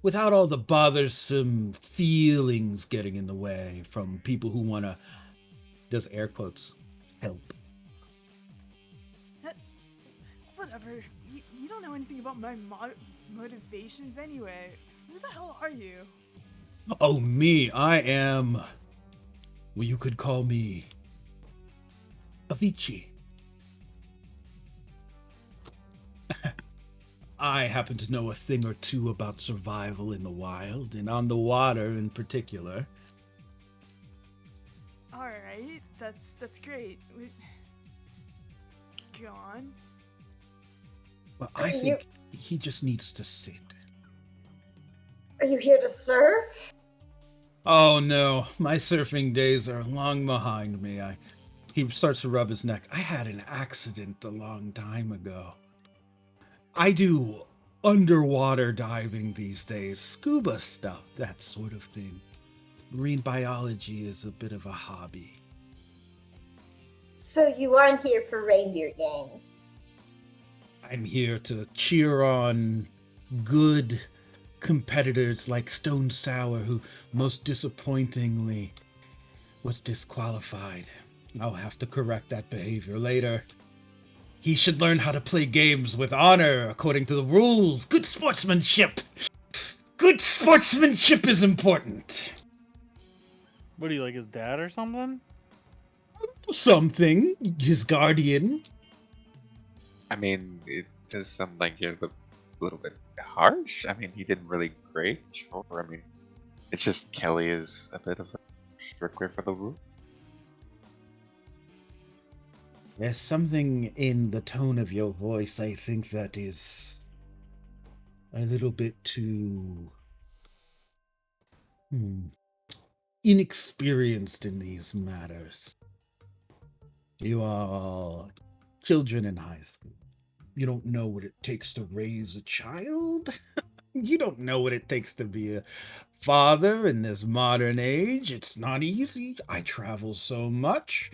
without all the bothersome feelings getting in the way from people who want to, does air quotes, help. whatever. You don't know anything about my motivations anyway. Who the hell are you? Oh, me, I am. Well, you could call me Avicii. I happen to know a thing or two about survival in the wild, and on the water in particular. Alright, that's great. Go on. Well, I think he just needs to sit. Are you here to surf? Oh no, my surfing days are long behind me. He starts to rub his neck. I had an accident a long time ago. I do underwater diving these days, scuba stuff, that sort of thing. Marine biology is a bit of a hobby. So you aren't here for reindeer games. I'm here to cheer on good competitors like Stone Sour, who most disappointingly was disqualified. I'll have to correct that behavior later. He should learn how to play games with honor according to the rules. Good sportsmanship! Good sportsmanship is important. What do you like, his dad or something? Something. His guardian. I mean, it does sound like you're a little bit harsh. I mean, he did really great. Sure. I mean, it's just Kelly is a bit of a stickler for the rule. There's something in the tone of your voice, I think, that is a little bit too inexperienced in these matters. You are all children in high school. You don't know what it takes to raise a child. You don't know what it takes to be a father in this modern age. It's not easy. I travel so much.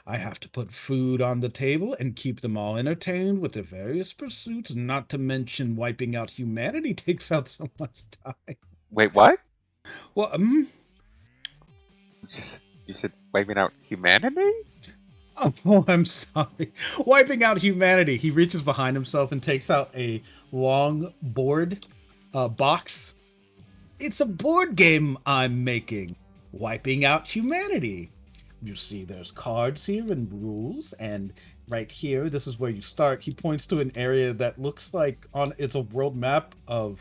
I have to put food on the table and keep them all entertained with their various pursuits, not to mention wiping out humanity takes out so much time. Wait, what? Well, You said wiping out humanity? oh, I'm sorry. Wiping out humanity. He reaches behind himself and takes out a long board box. It's a board game I'm making. Wiping out humanity. You see, there's cards here and rules, and right here, this is where you start. He points to an area that looks like it's a world map of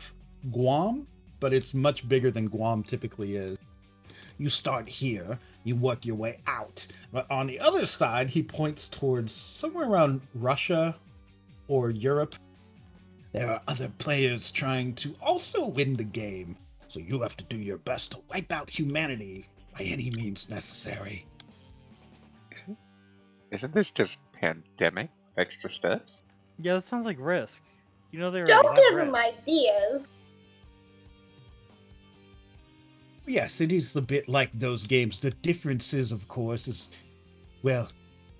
Guam, but it's much bigger than Guam typically is. You start here, you work your way out. But on the other side, he points towards somewhere around Russia or Europe. There are other players trying to also win the game, so you have to do your best to wipe out humanity by any means necessary. Isn't this just pandemic extra steps? Yeah, that sounds like Risk. You know they already Don't have give him Risk. ideas. Yes, it is a bit like those games. The difference is, of course, is, well,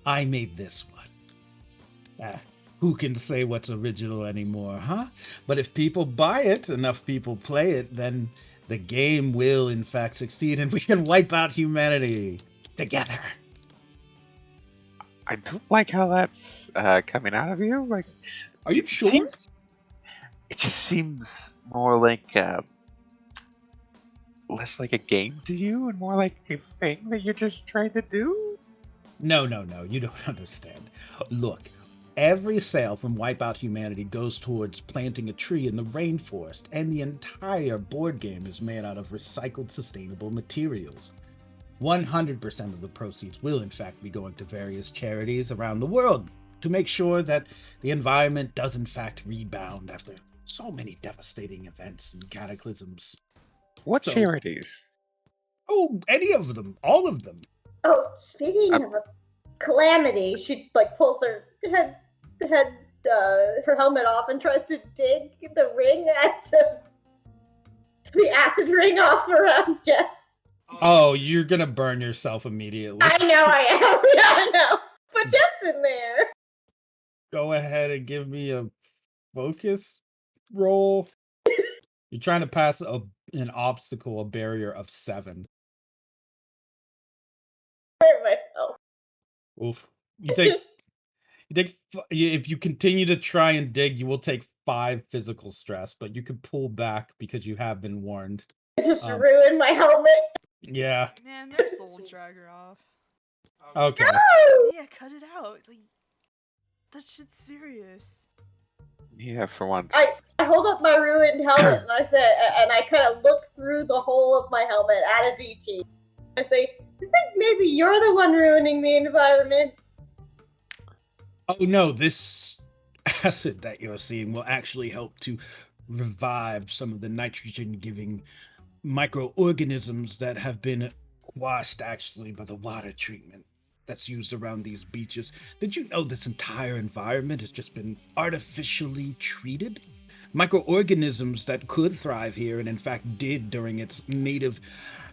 I made this one. Who can say what's original anymore, huh? But if people buy it, enough people play it, then the game will, in fact, succeed, and we can wipe out humanity together. I don't like how that's coming out of you. Like, Are you it sure? It just seems more like less like a game to you, and more like a thing that you're just trying to do. No, you don't understand. Look, every sale from Wipeout Humanity goes towards planting a tree in the rainforest, and the entire board game is made out of recycled sustainable materials. 100% of the proceeds will in fact be going to various charities around the world to make sure that the environment does in fact rebound after so many devastating events and cataclysms. What So- charities? Oh, any of them, all of them. Oh, speaking of a calamity, she pulls her her helmet off and tries to dig the ring at the acid ring off around Jeff. Oh, you're gonna burn yourself immediately. I know I am. I know. But Jeff's in there. Go ahead and give me a focus roll. You're trying to pass an obstacle, a barrier of 7. Hurt myself. Oof. You If you continue to try and dig, you will take 5 physical stress, but you can pull back because you have been warned. It just Um, ruined my helmet. Yeah. Man, maybe Soul will drag her off. Okay. No! Yeah, cut it out. Like, that shit's serious. Yeah, for once. I hold up my ruined helmet and I say, and I kind of look through the hole of my helmet at Avicii. I say, I think maybe you're the one ruining the environment. Oh no, this acid that you're seeing will actually help to revive some of the nitrogen-giving microorganisms that have been quashed actually by the water treatment that's used around these beaches. Did you know this entire environment has just been artificially treated? Microorganisms that could thrive here and in fact did during its native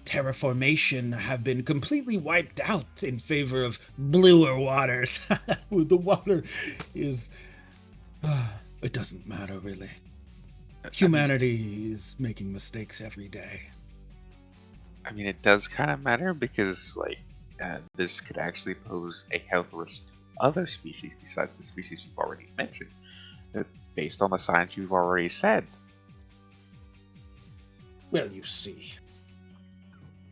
terraformation have been completely wiped out in favor of bluer waters. The water is it doesn't matter really. Humanity is making mistakes every day. I mean, it does kind of matter because, like, this could actually pose a health risk to other species besides the species you've already mentioned, based on the science you've already said. Well, you see,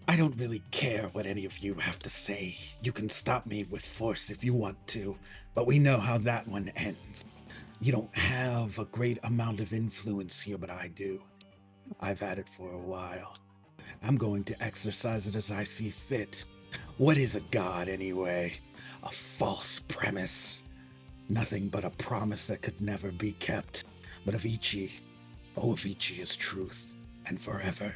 I don't really care what any of you have to say. You can stop me with force if you want to, but we know how that one ends. You don't have a great amount of influence here, but I do. I've had it for a while. I'm going to exercise it as I see fit. What is a god anyway? A false premise. Nothing but a promise that could never be kept. But Avicii, oh, Avicii is truth and forever.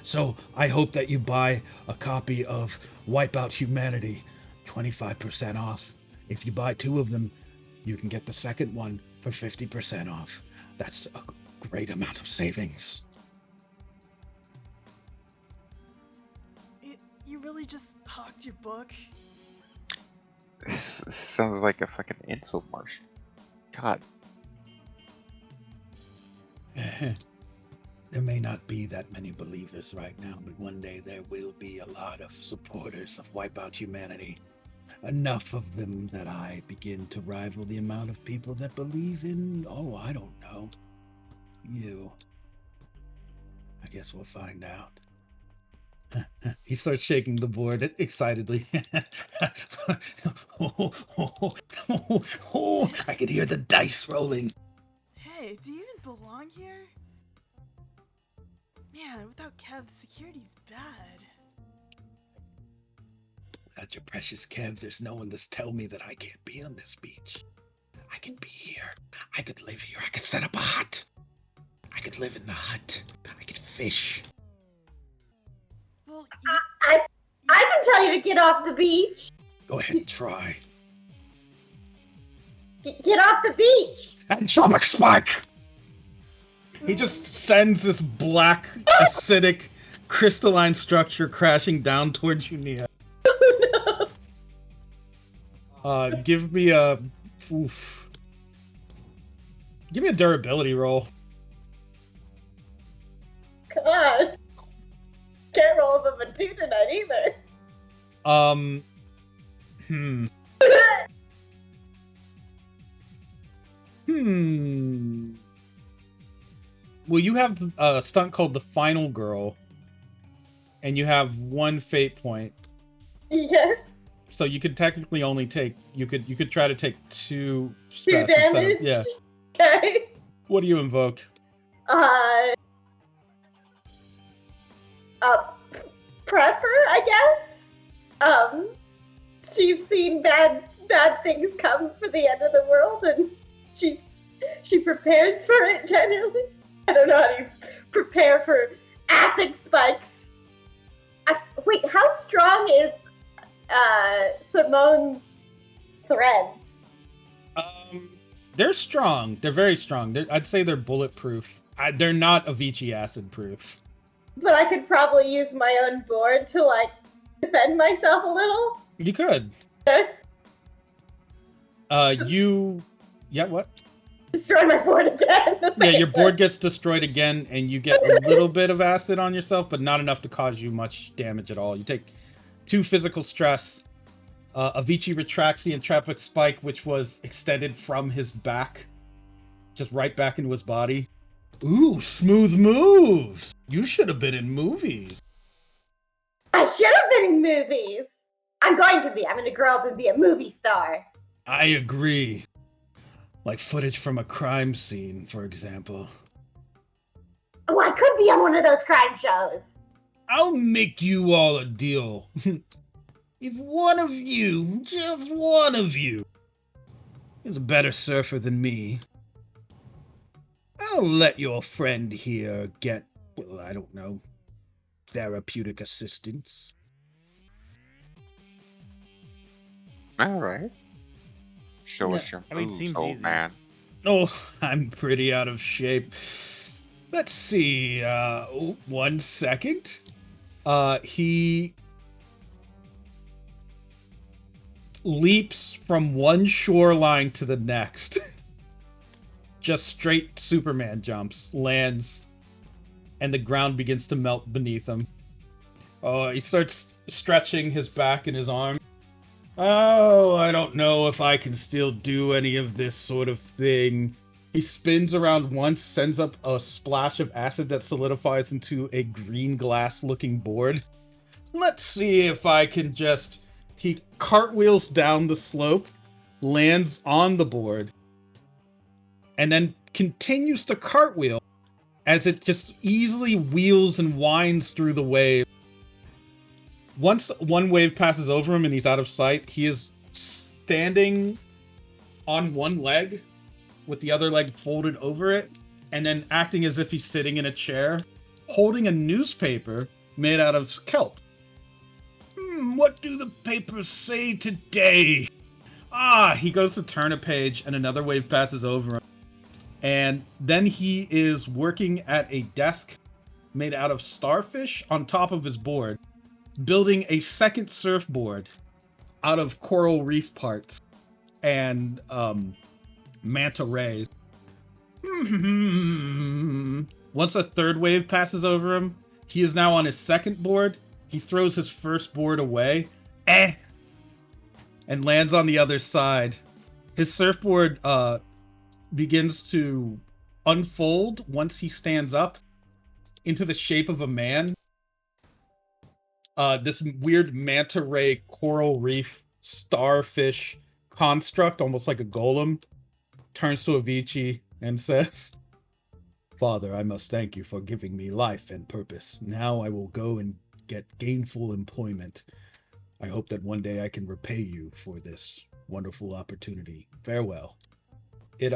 So I hope that you buy a copy of Wipeout Humanity, 25% off. If you buy 2 of them, you can get the second one for 50% off. That's a great amount of savings. You really just hawked your book? This sounds like a fucking infomercial. God. There may not be that many believers right now, but one day there will be a lot of supporters of Wipeout Humanity. Enough of them that I begin to rival the amount of people that believe in, oh, I don't know, you. I guess we'll find out. He starts shaking the board excitedly. I can hear the dice rolling. Hey, do you even belong here? Man, without Kev, the security's bad. Without your precious Kev, there's no one to tell me that I can't be on this beach. I can be here. I could live here. I could set up a hut. I could live in the hut. I could fish. Well, I can tell you to get off the beach. Go ahead and try. Get off the beach. And Tropic Spike! He just sends this black, acidic, crystalline structure crashing down towards you, Nia. Give me a... Oof. Give me a durability roll. God. Can't roll them a 2 tonight either. Well, you have a stunt called the Final Girl, and you have 1 fate point. Yeah. So you could technically only take you could try to take 2 2 stress instead damage. of, yeah. Okay. What do you invoke? Prepper, I guess. She's seen bad things come for the end of the world, and she prepares for it generally. I don't know how to prepare for acid spikes. Wait, how strong is Simone's threads? They're strong. They're very strong. I'd say they're bulletproof. They're not Avicii acid proof. But I could probably use my own board to, like, defend myself a little. You could. Yeah, what? Destroy my board again. Yeah, your board gets destroyed again, and you get a little bit of acid on yourself, but not enough to cause you much damage at all. You take 2 physical stress. Avicii retracts the entropic spike, which was extended from his back, just right back into his body. Ooh, smooth moves. You should have been in movies. I should have been in movies. I'm going to be. I'm going to grow up and be a movie star. I agree. Like footage from a crime scene, for example. Oh, I could be on one of those crime shows. I'll make you all a deal. If one of you, just one of you, is a better surfer than me, I'll let your friend here get, well, I don't know, therapeutic assistance. All right. Show Yeah, us your I mean, moves, seems old easy. man. Oh, I'm pretty out of shape. Let's see, 1 second. He leaps from one shoreline to the next. Just straight Superman jumps, lands, and the ground begins to melt beneath him. Oh, he starts stretching his back and his arm. Oh, I don't know if I can still do any of this sort of thing. He spins around once, sends up a splash of acid that solidifies into a green glass-looking board. Let's see if I can just... He cartwheels down the slope, lands on the board, and then continues to cartwheel as it just easily wheels and winds through the wave. Once one wave passes over him and he's out of sight, he is standing on one leg with the other leg folded over it, and then acting as if he's sitting in a chair, holding a newspaper made out of kelp. What do the papers say today? He goes to turn a page and another wave passes over him. And then he is working at a desk made out of starfish on top of his board, building a second surfboard out of coral reef parts and manta rays. Once a third wave passes over him, he is now on his second board. He throws his first board away, and lands on the other side. His surfboard begins to unfold once he stands up into the shape of a man. This weird manta ray coral reef starfish construct, almost like a golem, turns to Avicii and says, "Father, I must thank you for giving me life and purpose. Now I will go and get gainful employment. I hope that one day I can repay you for this wonderful opportunity. Farewell." It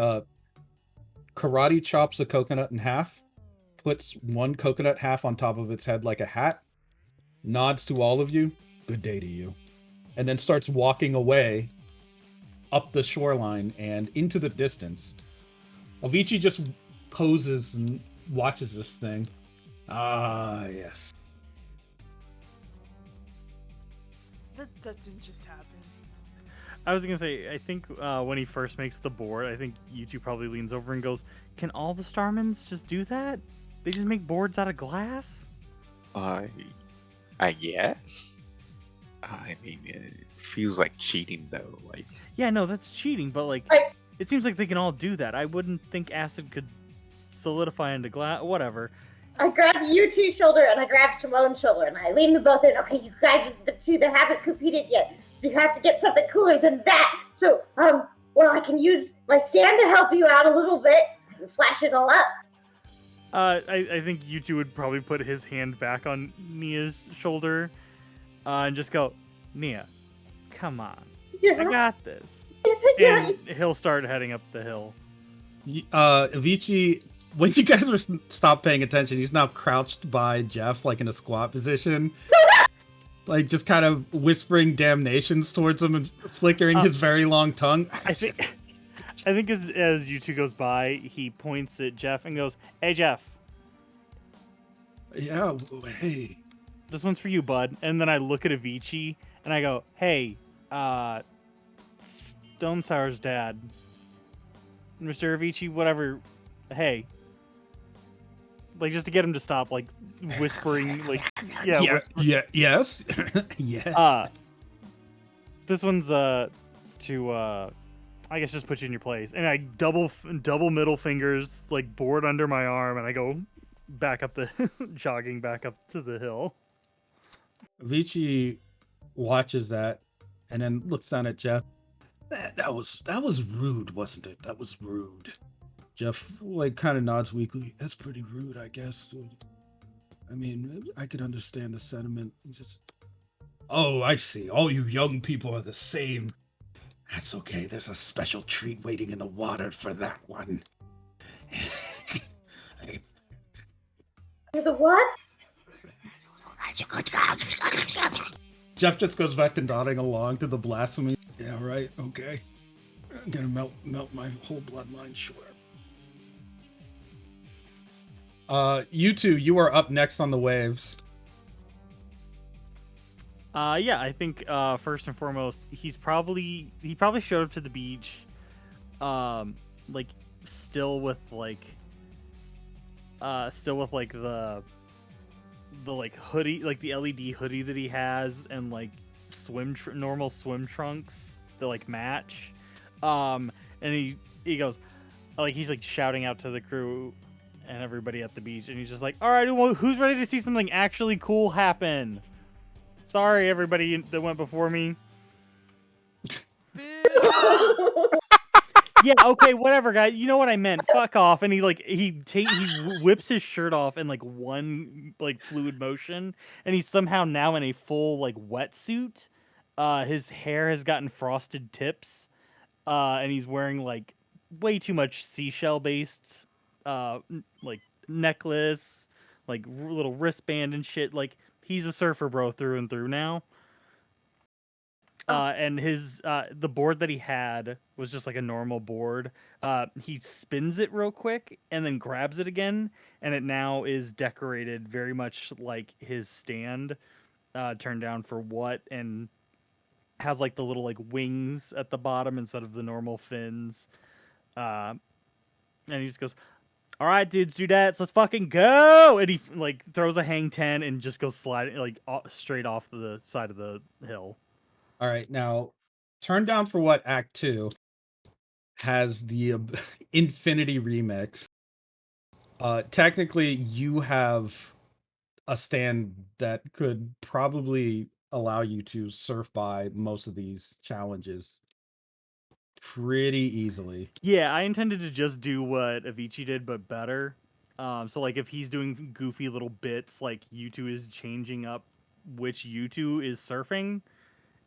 karate chops a coconut in half, puts one coconut half on top of its head like a hat, nods to all of you, "Good day to you," and then starts walking away up the shoreline and into the distance. Avicii just poses and watches this thing. Yes. That didn't just happen. I was gonna say, I think when he first makes the board, I think YouTube probably leans over and goes, "Can all the Starmans just do that? They just make boards out of glass?" I guess. I mean, it feels like cheating though. Like, Yeah, no, that's cheating, but like, I- it seems like they can all do that. I wouldn't think acid could solidify into glass. Whatever. I grabbed U2's shoulder and I grabbed Simone's shoulder and I leaned them both in. Okay, you guys are the two that haven't competed yet, so you have to get something cooler than that. So, well, I can use my stand to help you out a little bit. I can flash it all up. I think YouTube would probably put his hand back on Nia's shoulder and just go, "Nia, come on. I Yeah. got this." Yeah. And he'll start heading up the hill. Avicii, when you guys were stopped paying attention, he's now crouched by Jeff, like in a squat position, like just kind of whispering damnations towards him and flickering his very long tongue. I think as YouTube goes by, he points at Jeff and goes, "Hey, Jeff, Yeah, hey. this one's for you, bud." And then I look at Avicii and I go, "Hey, Stone Sour's dad, Mr. Avicii, whatever. Hey." Like, just to get him to stop, like, whispering, like, Yes. Yes. the this one's to I guess just put you in your place, and I double middle fingers like board under my arm, and I go back up the jogging back up to the hill. Avicii watches that and then looks down at Jeff. That was rude, wasn't it? That was rude. Jeff like kind of nods weakly. That's pretty rude, I guess. I mean, I could understand the sentiment. Just, oh, I see. All you young people are the same. That's okay. There's a special treat waiting in the water for that one. There's a what? Jeff just goes back to nodding along to the blasphemy. Yeah, right. Okay. I'm gonna melt my whole bloodline, sure. You two, you are up next on the waves. Yeah, I think first and foremost, he probably showed up to the beach, like still with the like hoodie, like the LED hoodie that he has, and like normal swim trunks that like match. And he goes, like he's like shouting out to the crew and everybody at the beach, and he's just like, all right, who's ready to see something actually cool happen? Sorry, everybody that went before me. Yeah, okay, whatever, guy. You know what I meant. Fuck off. And he whips his shirt off in like one like fluid motion, and he's somehow now in a full like wetsuit. His hair has gotten frosted tips, and he's wearing like way too much seashell based like necklace, like little wristband and shit. Like he's a surfer bro through and through now. And his the board that he had was just like a normal board. He spins it real quick and then grabs it again, and it now is decorated very much like his stand, turned down for what, and has like the little like wings at the bottom instead of the normal fins. And he just goes, all right, dudes, dudettes, let's fucking go! And he like throws a hang 10 and just goes sliding like straight off the side of the hill. All right, now turn down for what Act 2 has the Infinity Remix. Technically, you have a stand that could probably allow you to surf by most of these challenges pretty easily. Yeah, I intended to just do what Avicii did, but better. So like if he's doing goofy little bits, like U2 is changing up which U2 is surfing,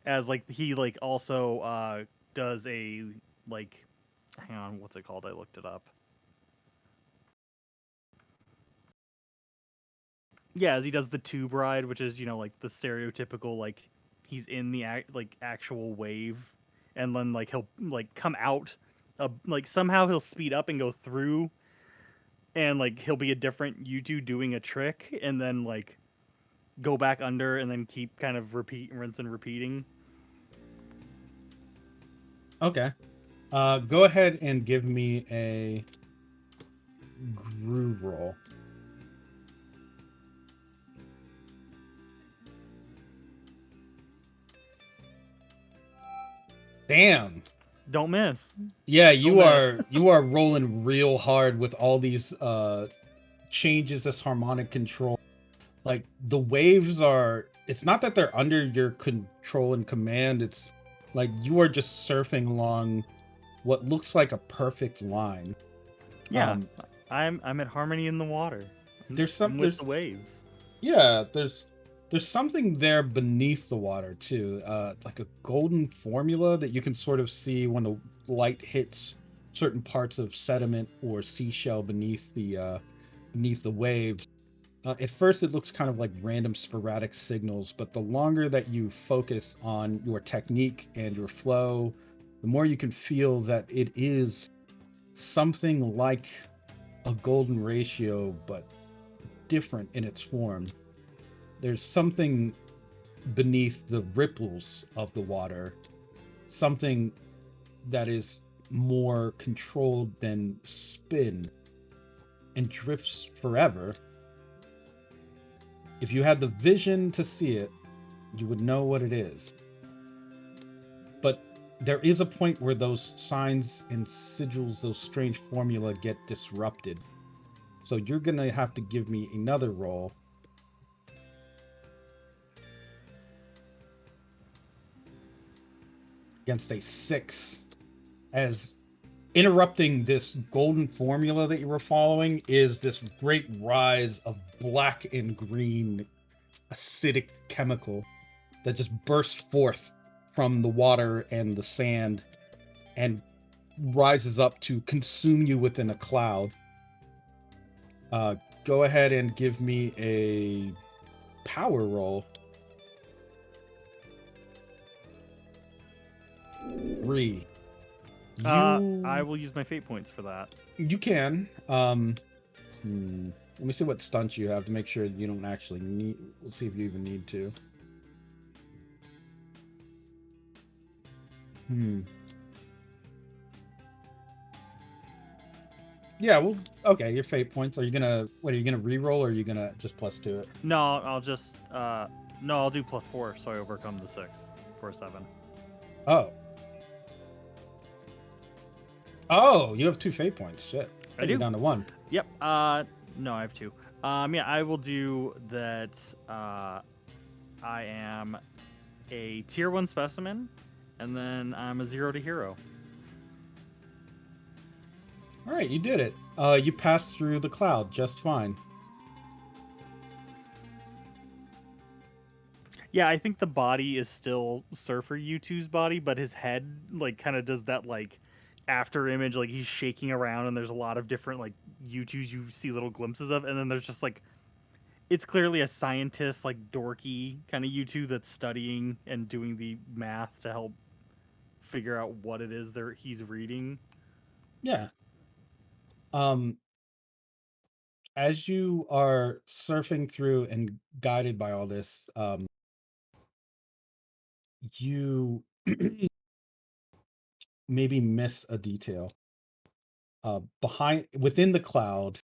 as like he like also does a like, hang on, what's it called? I looked it up. Yeah, as he does the tube ride, which is, you know, like the stereotypical like he's in the actual wave, and then like he'll like come out, like somehow he'll speed up and go through, and like he'll be a different U2 doing a trick, and then like go back under, and then keep kind of rinse and repeating. Okay. Go ahead and give me a groove roll. Damn. Don't miss. Yeah, you Don't are rolling real hard with all these changes, this harmonic control. Like the waves are, it's not that they're under your control and command, it's like you are just surfing along what looks like a perfect line. Yeah, I'm at harmony in the water. There's I'm with the waves. Yeah, there's something there beneath the water too, like a golden formula that you can sort of see when the light hits certain parts of sediment or seashell beneath the waves. At first, it looks kind of like random sporadic signals, but the longer that you focus on your technique and your flow, the more you can feel that it is something like a golden ratio, but different in its form. There's something beneath the ripples of the water, something that is more controlled than spin and drifts forever. If you had the vision to see it, you would know what it is. there is a point where those signs and sigils, those strange formula, get disrupted. So you're gonna have to give me another roll. Against a 6, as interrupting this golden formula that you were following is this great rise of black and green acidic chemical that just bursts forth from the water and the sand and rises up to consume you within a cloud. Go ahead and give me a power roll. 3. I will use my fate points for that. You can. Let me see what stunts you have to make sure you don't actually need. Let's see if you even need to. Yeah, well, okay, your fate points. Are you gonna re-roll or are you gonna just +2 it? No, I'll just no, I'll do +4, so I overcome the 6 for a 7. Oh. Oh, you have 2 fate points. Shit. I do. Down to 1. Yep. No, I have 2. Yeah, I will do that. I am a tier 1 specimen, and then I'm a 0 to hero. All right, you did it. You passed through the cloud just fine. Yeah, I think the body is still Surfer U2's body, but his head like kind of does that like after image, like he's shaking around, and there's a lot of different like U2s you see little glimpses of, and then there's just like it's clearly a scientist, like dorky kind of U2 that's studying and doing the math to help figure out what it is he's reading. Yeah. As you are surfing through and guided by all this, you maybe miss a detail. Within the cloud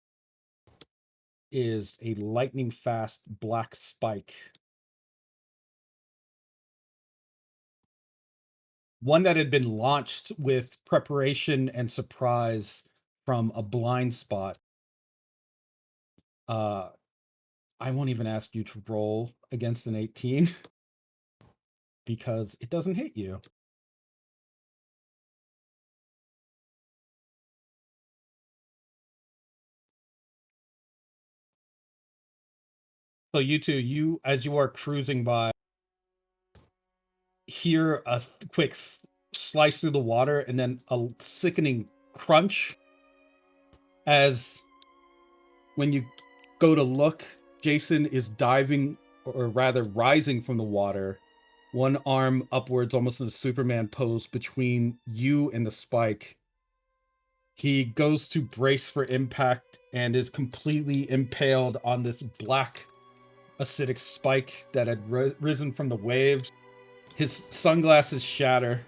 is a lightning fast black spike. One that had been launched with preparation and surprise from a blind spot. I won't even ask you to roll against an 18 because it doesn't hit you. So you as you are cruising by, hear a quick slice through the water and then a sickening crunch as when you go to look, Jason is diving, or rather rising from the water, one arm upwards, almost in a Superman pose between you and the spike. He goes to brace for impact and is completely impaled on this black acidic spike that had risen from the waves. His sunglasses shatter,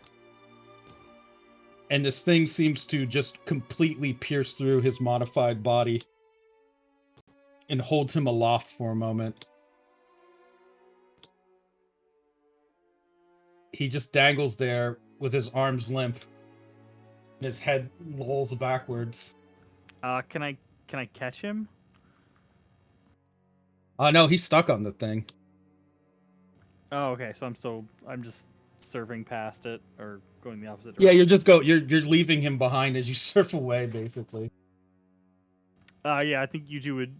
and this thing seems to just completely pierce through his modified body and holds him aloft for a moment. He just dangles there with his arms limp. His head lolls backwards. Can I catch him? No, he's stuck on the thing. Oh, okay. So I'm just surfing past it or going the opposite Yeah, direction. you're leaving him behind as you surf away, basically. Yeah, I think you two would.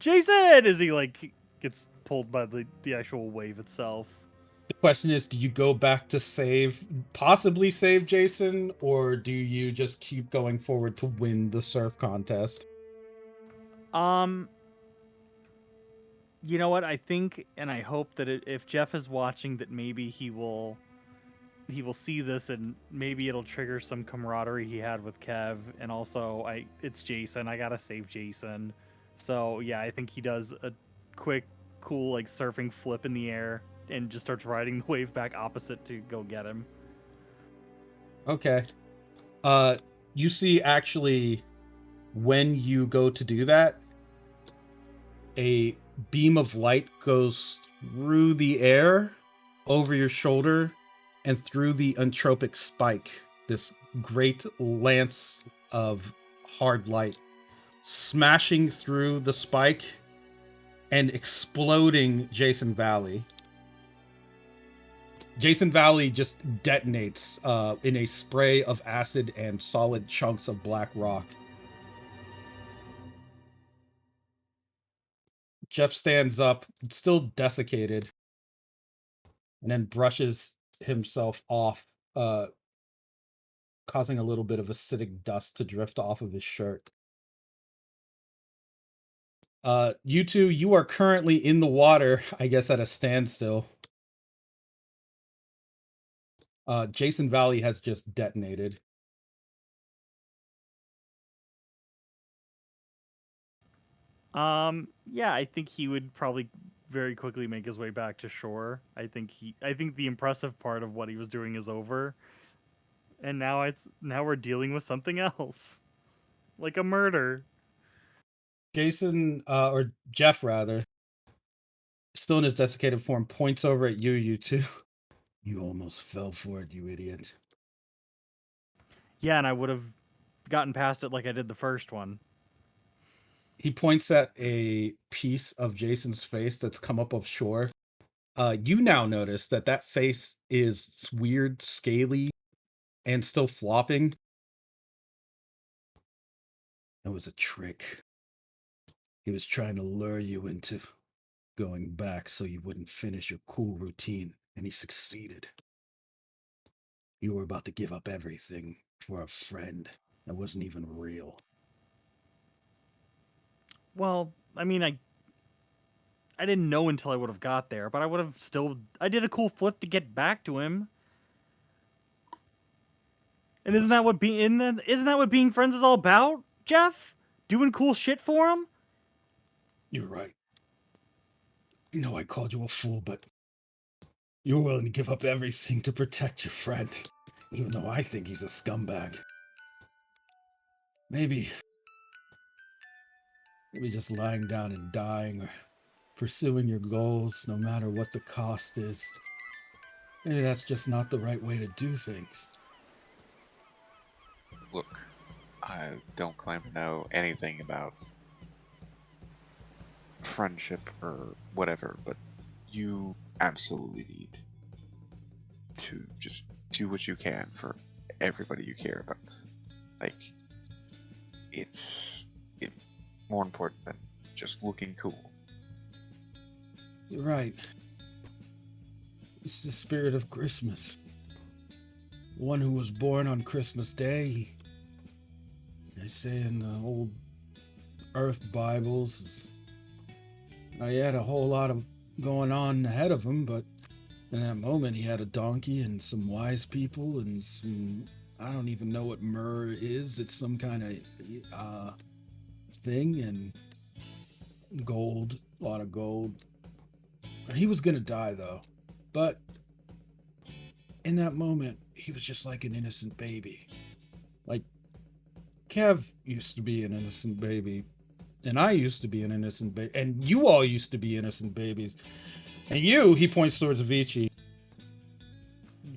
Jason, as he like gets pulled by the actual wave itself. The question is, do you go back to possibly save Jason, or do you just keep going forward to win the surf contest? You know what? I think and I hope that if Jeff is watching, that maybe he will see this and maybe it'll trigger some camaraderie he had with Kev. And also, it's Jason. I gotta save Jason. So yeah, I think he does a quick, cool like surfing flip in the air and just starts riding the wave back opposite to go get him. Okay. You see, actually, when you go to do that, a beam of light goes through the air over your shoulder and through the entropic spike, this great lance of hard light smashing through the spike and exploding Jason Valley. Jason Valley just detonates in a spray of acid and solid chunks of black rock. Jeff stands up, still desiccated, and then brushes himself off, causing a little bit of acidic dust to drift off of his shirt. You two, you are currently in the water, I guess at a standstill. Jason Valley has just detonated. Yeah, I think he would probably very quickly make his way back to shore. I think the impressive part of what he was doing is over. And now we're dealing with something else. Like a murder. Jason, or Jeff rather, still in his desiccated form, points over at you two. You almost fell for it, you idiot. Yeah, and I would have gotten past it like I did the first one. He points at a piece of Jason's face that's come up offshore. You now notice that face is weird, scaly, and still flopping. It was a trick. He was trying to lure you into going back so you wouldn't finish your cool routine, and he succeeded. You were about to give up everything for a friend that wasn't even real. Well, I mean, I didn't know until I would have got there, but I did a cool flip to get back to him. And isn't that what being friends is all about, Jeff? Doing cool shit for him? You're right. You know I called you a fool, but you're willing to give up everything to protect your friend, even though I think he's a scumbag. Maybe just lying down and dying, or pursuing your goals no matter what the cost is. Maybe that's just not the right way to do things. Look, I don't claim to know anything about friendship or whatever, but you absolutely need to just do what you can for everybody you care about. Like, it's more important than just looking cool. You're right. It's the spirit of Christmas. The one who was born on Christmas Day. They say in the old Earth Bibles, he had a whole lot of going on ahead of him, but in that moment he had a donkey and some wise people and some, I don't even know what myrrh is. It's some kind of thing, and gold, a lot of gold. He was gonna die though, but in that moment he was just like an innocent baby. Like Kev used to be an innocent baby, and I used to be an innocent baby, and you all used to be innocent babies. And you, he points towards Avicii.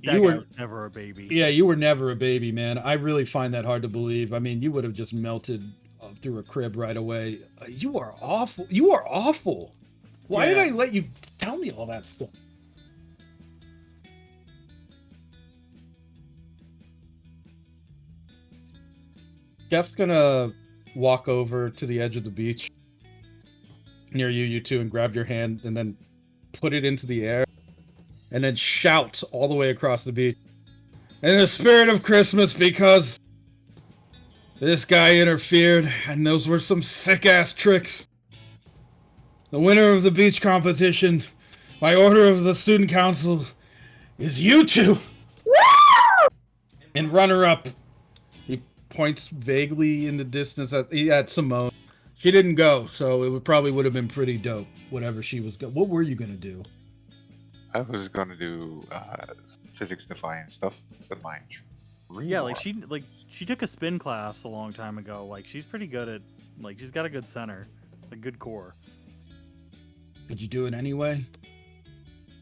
That You guy were was never a baby. Yeah, you were never a baby, man. I really find that hard to believe. I mean, you would have just melted through a crib right away. You are awful. You are awful. Why did Yeah. I let you tell me all that stuff? Jeff's gonna walk over to the edge of the beach near you two, and grab your hand and then put it into the air and then shout all the way across the beach. In the spirit of Christmas, because this guy interfered, and those were some sick-ass tricks. The winner of the beach competition, by order of the student council, is you two! And runner-up, he points vaguely in the distance at Simone. She didn't go, so it probably would have been pretty dope, whatever she was What were you gonna do? I was gonna do physics defying stuff, but mine. Yeah, like she took a spin class a long time ago. Like she's pretty good at she's got a good center, a good core. Did you do it anyway?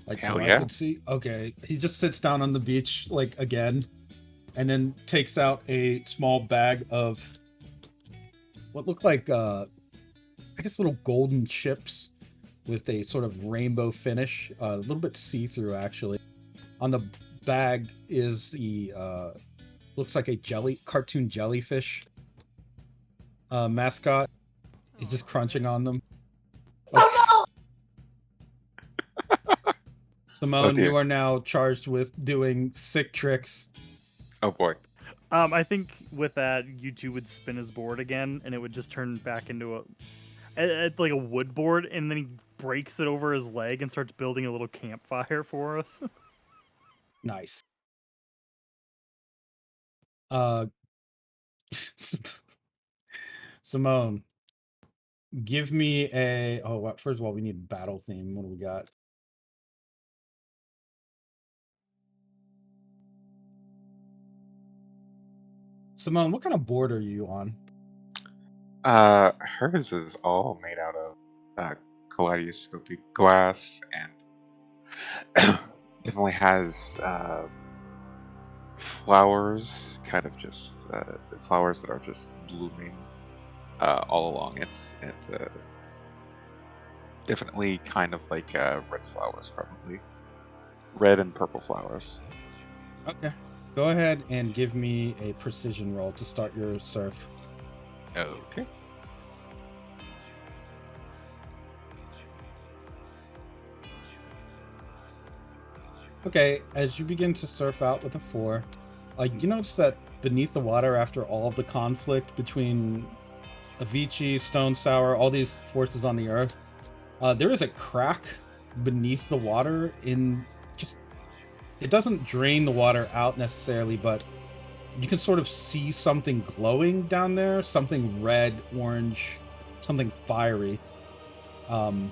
Like, Hell so I yeah. could see. Okay, he just sits down on the beach, like, again, and then takes out a small bag of what look like, I guess, little golden chips with a sort of rainbow finish, a little bit see-through, actually. On the bag is the looks like a cartoon jellyfish mascot. He's just Oh, crunching on them. Oh no! Simone, dear. you are now charged with doing sick tricks. Oh boy. I think with that, U2 would spin his board again, and it would just turn back into like a wood board, and then he breaks it over his leg and starts building a little campfire for us. Nice. Uh, Simone, give me a. Oh, first of all, we need battle theme. What do we got? Simone, what kind of board are you on? Hers is all made out of kaleidoscopic glass and definitely has flowers, kind of just flowers that are just blooming all along. It's definitely kind of like red flowers, probably red and purple flowers. Okay. Go ahead and give me a precision roll to start your surf. Okay. Okay, as you begin to surf out with a 4, you notice that beneath the water, after all of the conflict between Avicii, Stone Sour, all these forces on the earth, there is a crack beneath the water it doesn't drain the water out necessarily, but you can sort of see something glowing down there, something red, orange, something fiery. Go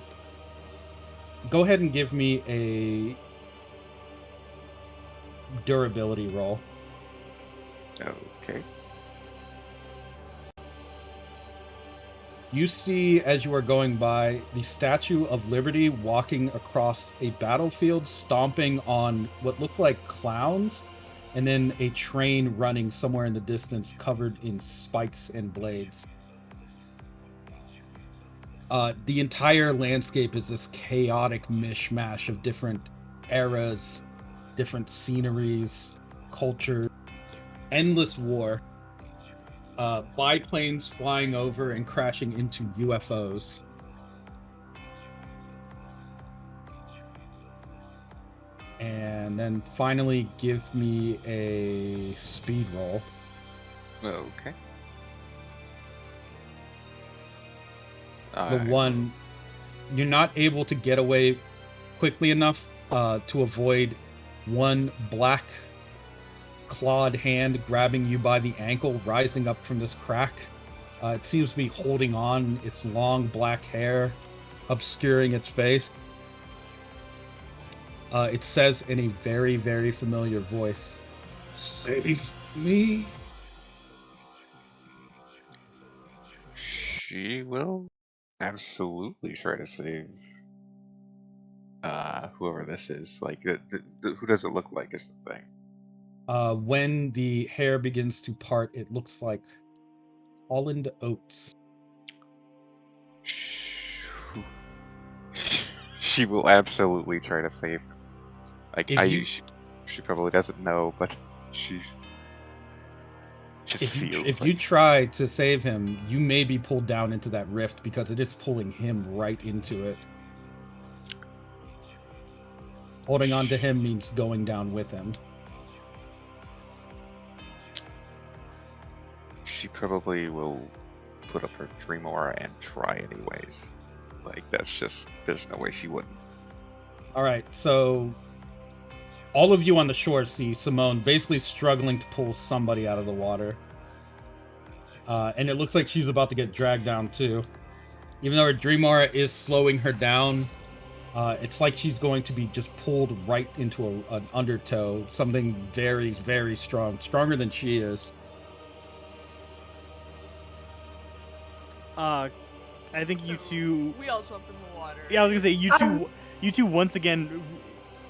ahead and give me a durability roll. Okay. You see, as you are going by, the Statue of Liberty walking across a battlefield, stomping on what look like clowns, and then a train running somewhere in the distance covered in spikes and blades. The entire landscape is this chaotic mishmash of different eras, different sceneries, culture, endless war. Biplanes flying over and crashing into UFOs. And then finally give me a speed roll. Okay. The one, you're not able to get away quickly enough to avoid one black clawed hand grabbing you by the ankle, rising up from this crack. It seems to be holding on, its long black hair obscuring its face. It says in a very, very familiar voice, "Save me." She will absolutely try to save whoever this is. Like, who does it look like is the thing. When the hair begins to part, it looks like Holland Oates. She will absolutely try to save him. Like, If you- she probably doesn't know, but she's just If feels you like try to save him, you may be pulled down into that rift because it is pulling him right into it. Holding on to him means going down with him. she probably will put up her dream aura and try anyways. Like, that's just, there's no way she wouldn't. All right, so all of you on the shore see Simone basically struggling to pull somebody out of the water. And it looks like she's about to get dragged down too. Even though her dream aura is slowing her down, it's like she's going to be just pulled right into an undertow, something very, very strong, stronger than she is. I think you So, two. We all jump in the water. Yeah, I was gonna say you two once again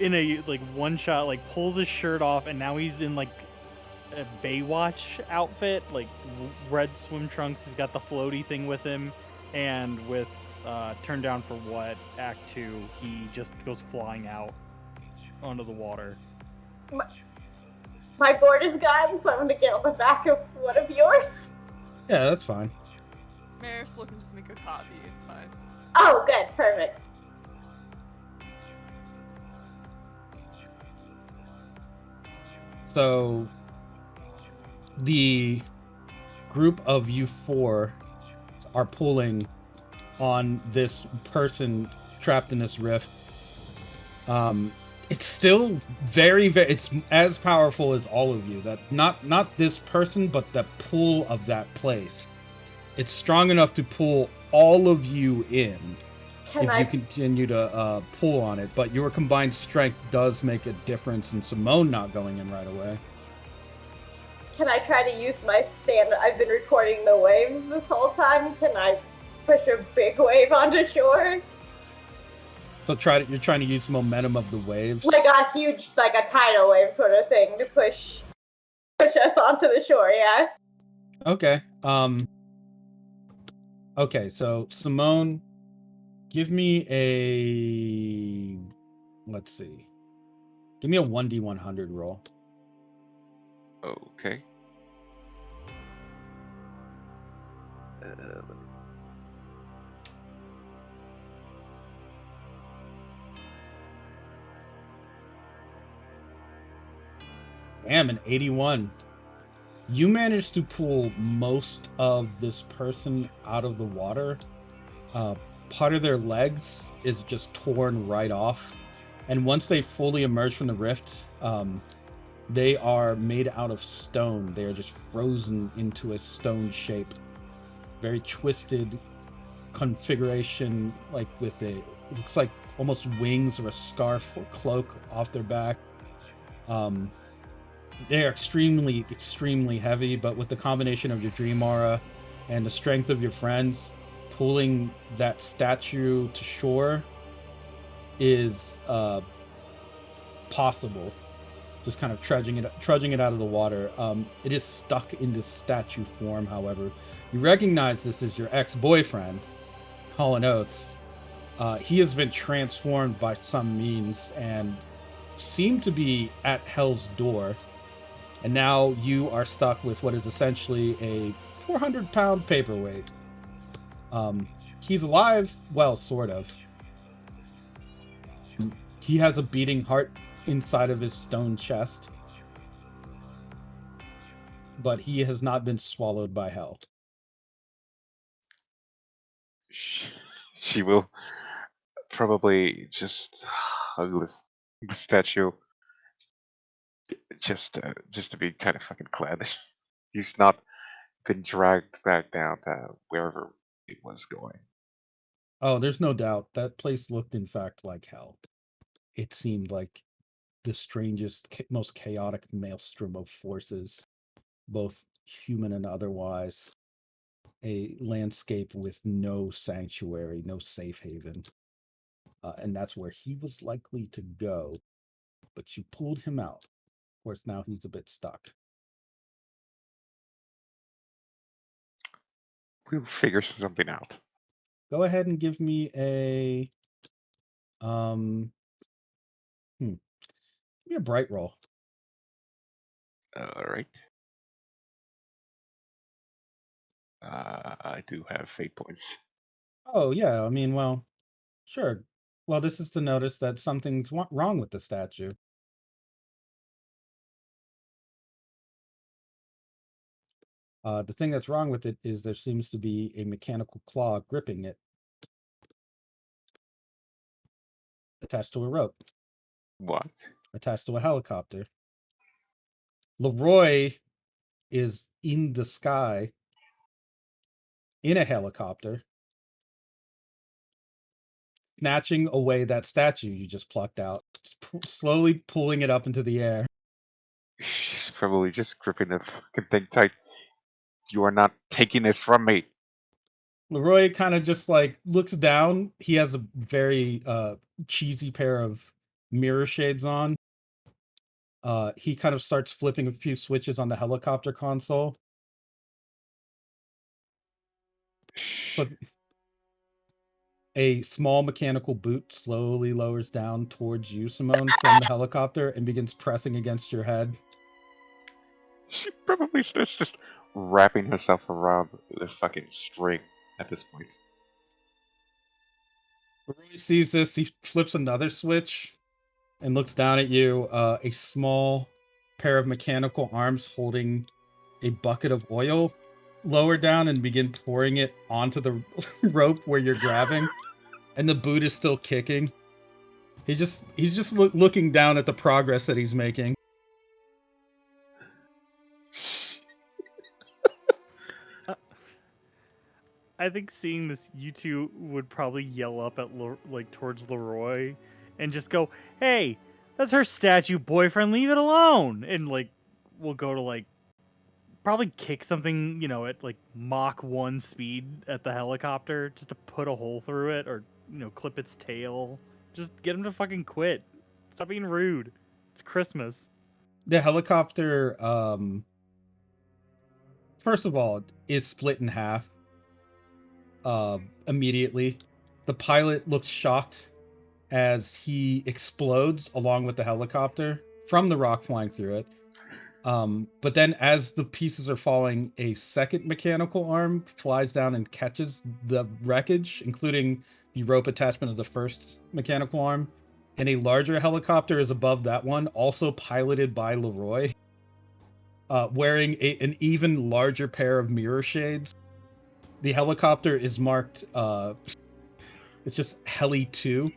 in a like one shot, like pulls his shirt off, and now he's in like a Baywatch outfit, like red swim trunks. He's got the floaty thing with him, and with Turn Down for What Act 2, he just goes flying out onto the water. My board is gone, so I'm gonna get on the back of one of yours. Yeah, that's fine. Marisol can just make a copy. It's fine. Oh, good, perfect. So the group of you four are pulling on this person trapped in this rift. It's still very, it's as powerful as all of you. That not this person, but the pull of that place. It's strong enough to pull all of you in Can if I you continue to pull on it. But your combined strength does make a difference in Simone not going in right away. Can I try to use my stand? I've been recording the waves this whole time. Can I push a big wave onto shore? So you're trying to use momentum of the waves. Like a huge, like a tidal wave sort of thing to push us onto the shore, yeah? Okay. Okay, so Simone, give me a, let's see. Give me a 1d100 roll. Okay. Let me... Damn, an 81. You managed to pull most of this person out of the water. Part of their legs is just torn right off. And once they fully emerge from the rift, they are made out of stone. They are just frozen into a stone shape. Very twisted configuration, like with it looks like almost wings or a scarf or cloak off their back. They are extremely, extremely heavy, but with the combination of your dream aura and the strength of your friends, pulling that statue to shore is possible. Just kind of trudging it out of the water. It is stuck in this statue form, however. You recognize this as your ex-boyfriend, Colin Oates. He has been transformed by some means and seemed to be at Hell's Door. And now you are stuck with what is essentially a 400-pound paperweight. He's alive, well, sort of. He has a beating heart inside of his stone chest, but he has not been swallowed by hell. She will probably just hug the statue just to be kind of fucking glad he's not been dragged back down to wherever it was going. Oh, there's no doubt that place looked, in fact, like hell. It seemed like the strangest, most chaotic maelstrom of forces, both human and otherwise. A landscape with no sanctuary, no safe haven. And that's where he was likely to go. But you pulled him out. Of course, now he's a bit stuck. We'll figure something out. Go ahead and give me a give me a bright roll. All right. I do have fate points. Oh yeah, I mean, well, sure. Well, this is to notice that something's wrong with the statue. The thing that's wrong with it is there seems to be a mechanical claw gripping it, attached to a rope, What? attached to a helicopter. Leroy is in the sky in a helicopter, snatching away that statue you just plucked out, slowly pulling it up into the air. She's probably just gripping the fucking thing tight. You are not taking this from me. Leroy kind of just like looks down. He has a very cheesy pair of mirror shades on. He kind of starts flipping a few switches on the helicopter console. But a small mechanical boot slowly lowers down towards you, Simone, from the helicopter and begins pressing against your head. She probably starts just wrapping herself around the fucking string at this point. Roy sees this, he flips another switch and looks down at you. A small pair of mechanical arms holding a bucket of oil lower down and begin pouring it onto the rope where you're grabbing, and the boot is still kicking. He's just looking down at the progress that he's making. I think seeing this, you two would probably yell up at like towards Leroy, and just go, "Hey, that's her statue boyfriend. Leave it alone!" And like, we'll go to like probably kick something, at like Mach 1 speed at the helicopter just to put a hole through it, or clip its tail. Just get him to fucking quit. Stop being rude. It's Christmas. The helicopter, first of all, is split in half. Immediately, the pilot looks shocked as he explodes along with the helicopter from the rock flying through it. But then as the pieces are falling, a second mechanical arm flies down and catches the wreckage, including the rope attachment of the first mechanical arm. And a larger helicopter is above that one, also piloted by Leroy, wearing an even larger pair of mirror shades. The helicopter is marked, it's just Heli 2.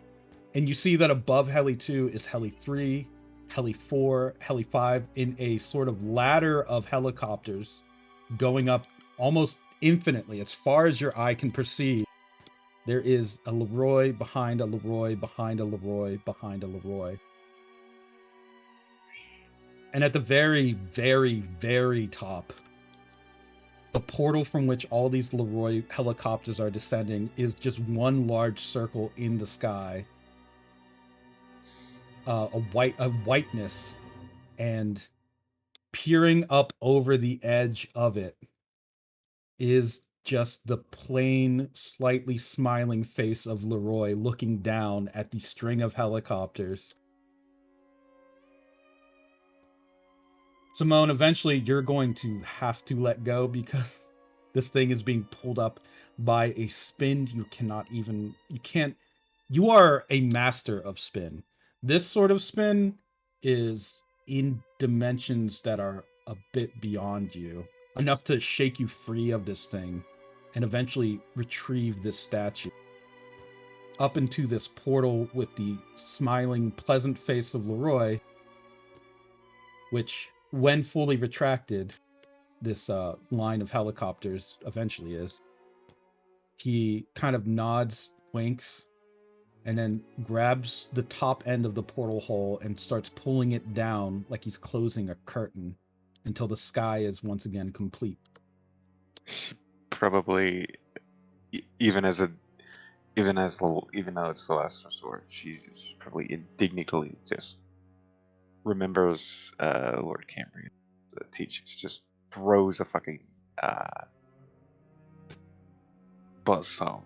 And you see that above Heli 2 is Heli 3, Heli 4, Heli 5, in a sort of ladder of helicopters going up almost infinitely. As far as your eye can perceive, there is a Leroy behind a Leroy behind a Leroy behind a Leroy. And at the very, very, very top, the portal from which all these Leroy helicopters are descending is just one large circle in the sky. A whiteness, and peering up over the edge of it is just the plain, slightly smiling face of Leroy looking down at the string of helicopters. Simone, eventually you're going to have to let go because this thing is being pulled up by a spin you are a master of spin. This sort of spin is in dimensions that are a bit beyond you, enough to shake you free of this thing and eventually retrieve this statue up into this portal with the smiling, pleasant face of Leroy, which, when fully retracted, this line of helicopters eventually is. He kind of nods, winks, and then grabs the top end of the portal hole and starts pulling it down like he's closing a curtain until the sky is once again complete. Probably, even though it's the last resort, she's probably indignantly just remembers Lord Cambrian, the teachings, just throws a fucking buzz song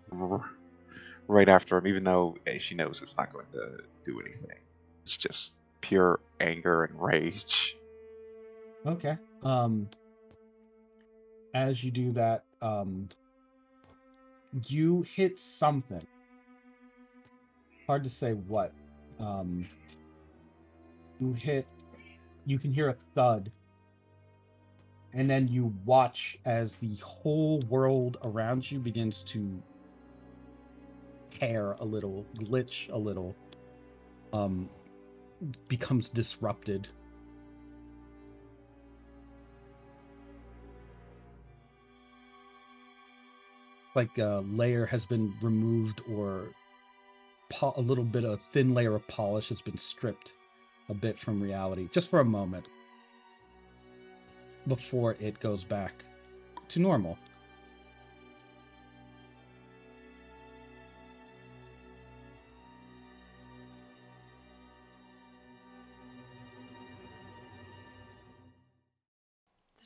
right after him, even though she knows it's not going to do anything. It's just pure anger and rage. Okay. As you do that, you hit something. Hard to say what. You can hear a thud. And then you watch as the whole world around you begins to tear a little, glitch a little, becomes disrupted. Like a layer has been removed, or a little bit of thin layer of polish has been stripped a bit from reality, just for a moment, before it goes back to normal.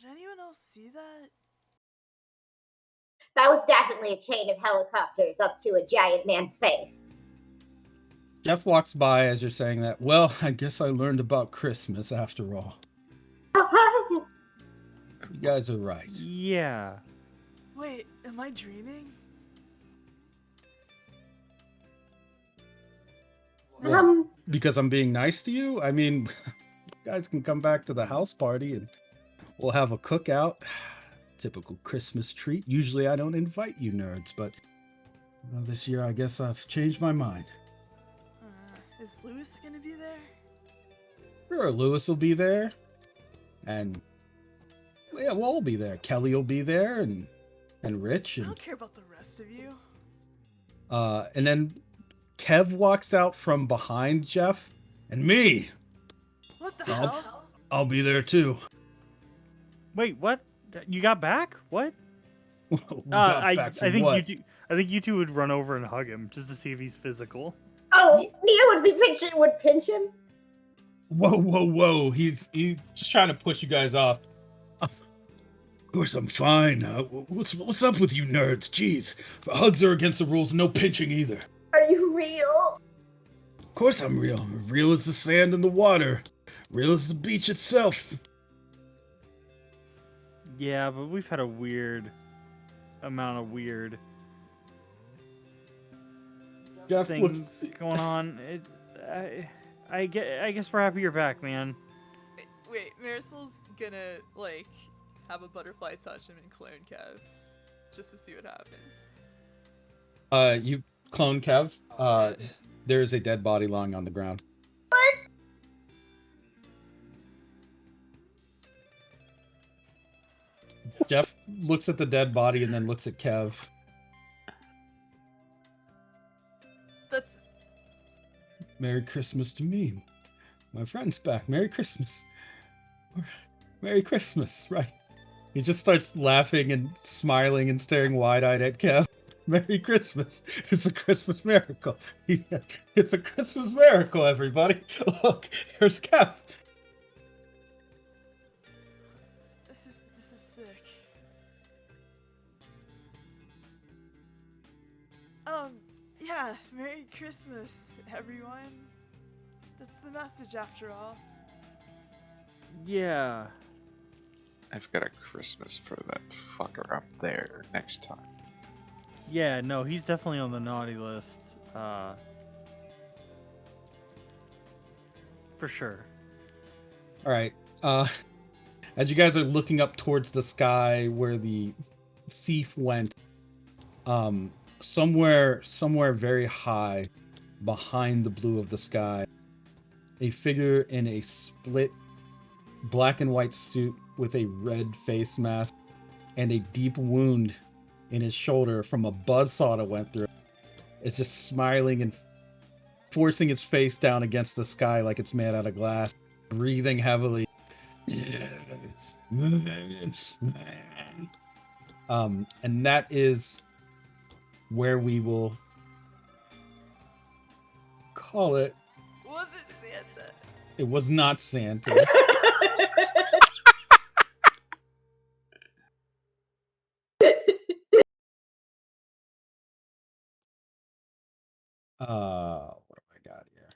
Did anyone else see that? That was definitely a chain of helicopters up to a giant man's face. Jeff walks by as you're saying that. Well, I guess I learned about Christmas after all. You guys are right. Yeah. Wait, am I dreaming? Well, because I'm being nice to you? I mean, you guys can come back to the house party and we'll have a cookout. Typical Christmas treat. Usually I don't invite you nerds, but this year I guess I've changed my mind. Is Lewis gonna be there? Sure, Lewis will be there. And yeah, we'll all be there. Kelly will be there and Rich I and don't care about the rest of you. and then Kev walks out from behind Jeff and me. What the Well, hell? I'll be there too. Wait, what? You got back? What? We got back from what? I think you two would run over and hug him just to see if he's physical. Oh, Nia would pinch him. Whoa! He's just trying to push you guys off. Of course, I'm fine. What's up with you nerds? Jeez, the hugs are against the rules. No pinching either. Are you real? Of course, I'm real. Real as the sand and the water. Real as the beach itself. Yeah, but we've had a weird amount of weird Jeff things going on. I guess we're happy you're back, man. Wait, Marisol's gonna, like, have a butterfly touch him and clone Kev. Just to see what happens. You clone Kev. There's a dead body lying on the ground. Jeff looks at the dead body and then looks at Kev. That's... Merry Christmas to me. My friend's back. Merry Christmas. Merry Christmas, right? He just starts laughing and smiling and staring wide-eyed at Kev. Merry Christmas. It's a Christmas miracle. It's a Christmas miracle, everybody. Look, here's Kev. This is sick. Yeah, Merry Christmas, everyone. That's the message after all. Yeah. I've got a Christmas for that fucker up there next time. Yeah, no, he's definitely on the naughty list. For sure. All right. As you guys are looking up towards the sky where the thief went, somewhere very high behind the blue of the sky, a figure in a split black and white suit with a red face mask and a deep wound in his shoulder from a buzzsaw that went through, is just smiling and forcing his face down against the sky like it's made out of glass, breathing heavily. And that is where we will call it. Was it Santa? It was not Santa. What have I got here?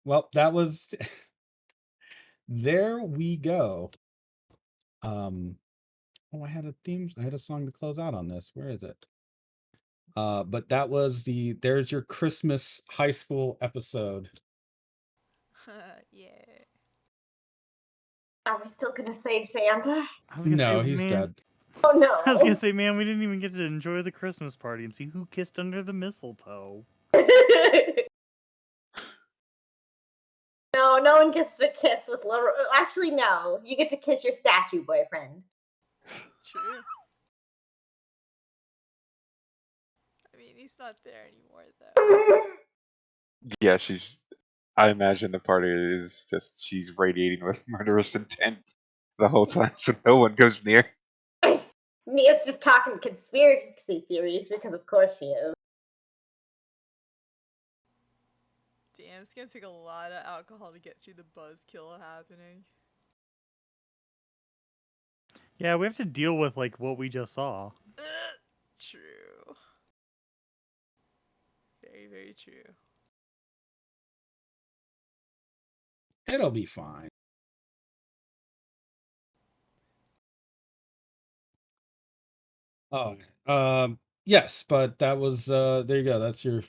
Well, that was there we go. I had a song to close out on this. Where is it? But that was there's your Christmas high school episode. Yeah. Are we still gonna save Santa? I was gonna No, say, he's man, dead. Oh no. I was gonna say, man, we didn't even get to enjoy the Christmas party and see who kissed under the mistletoe. No, no one gets to kiss with little. Actually, no. You get to kiss your statue boyfriend. True. I mean, he's not there anymore, though. Yeah, I imagine the party is just she's radiating with murderous intent the whole time, so no one goes near. Mia's just talking conspiracy theories because, of course, she is. Damn, it's gonna take a lot of alcohol to get through the buzzkill happening. Yeah, we have to deal with like what we just saw. True. Very, very true. It'll be fine. Oh, yes, but that was there you go. That's your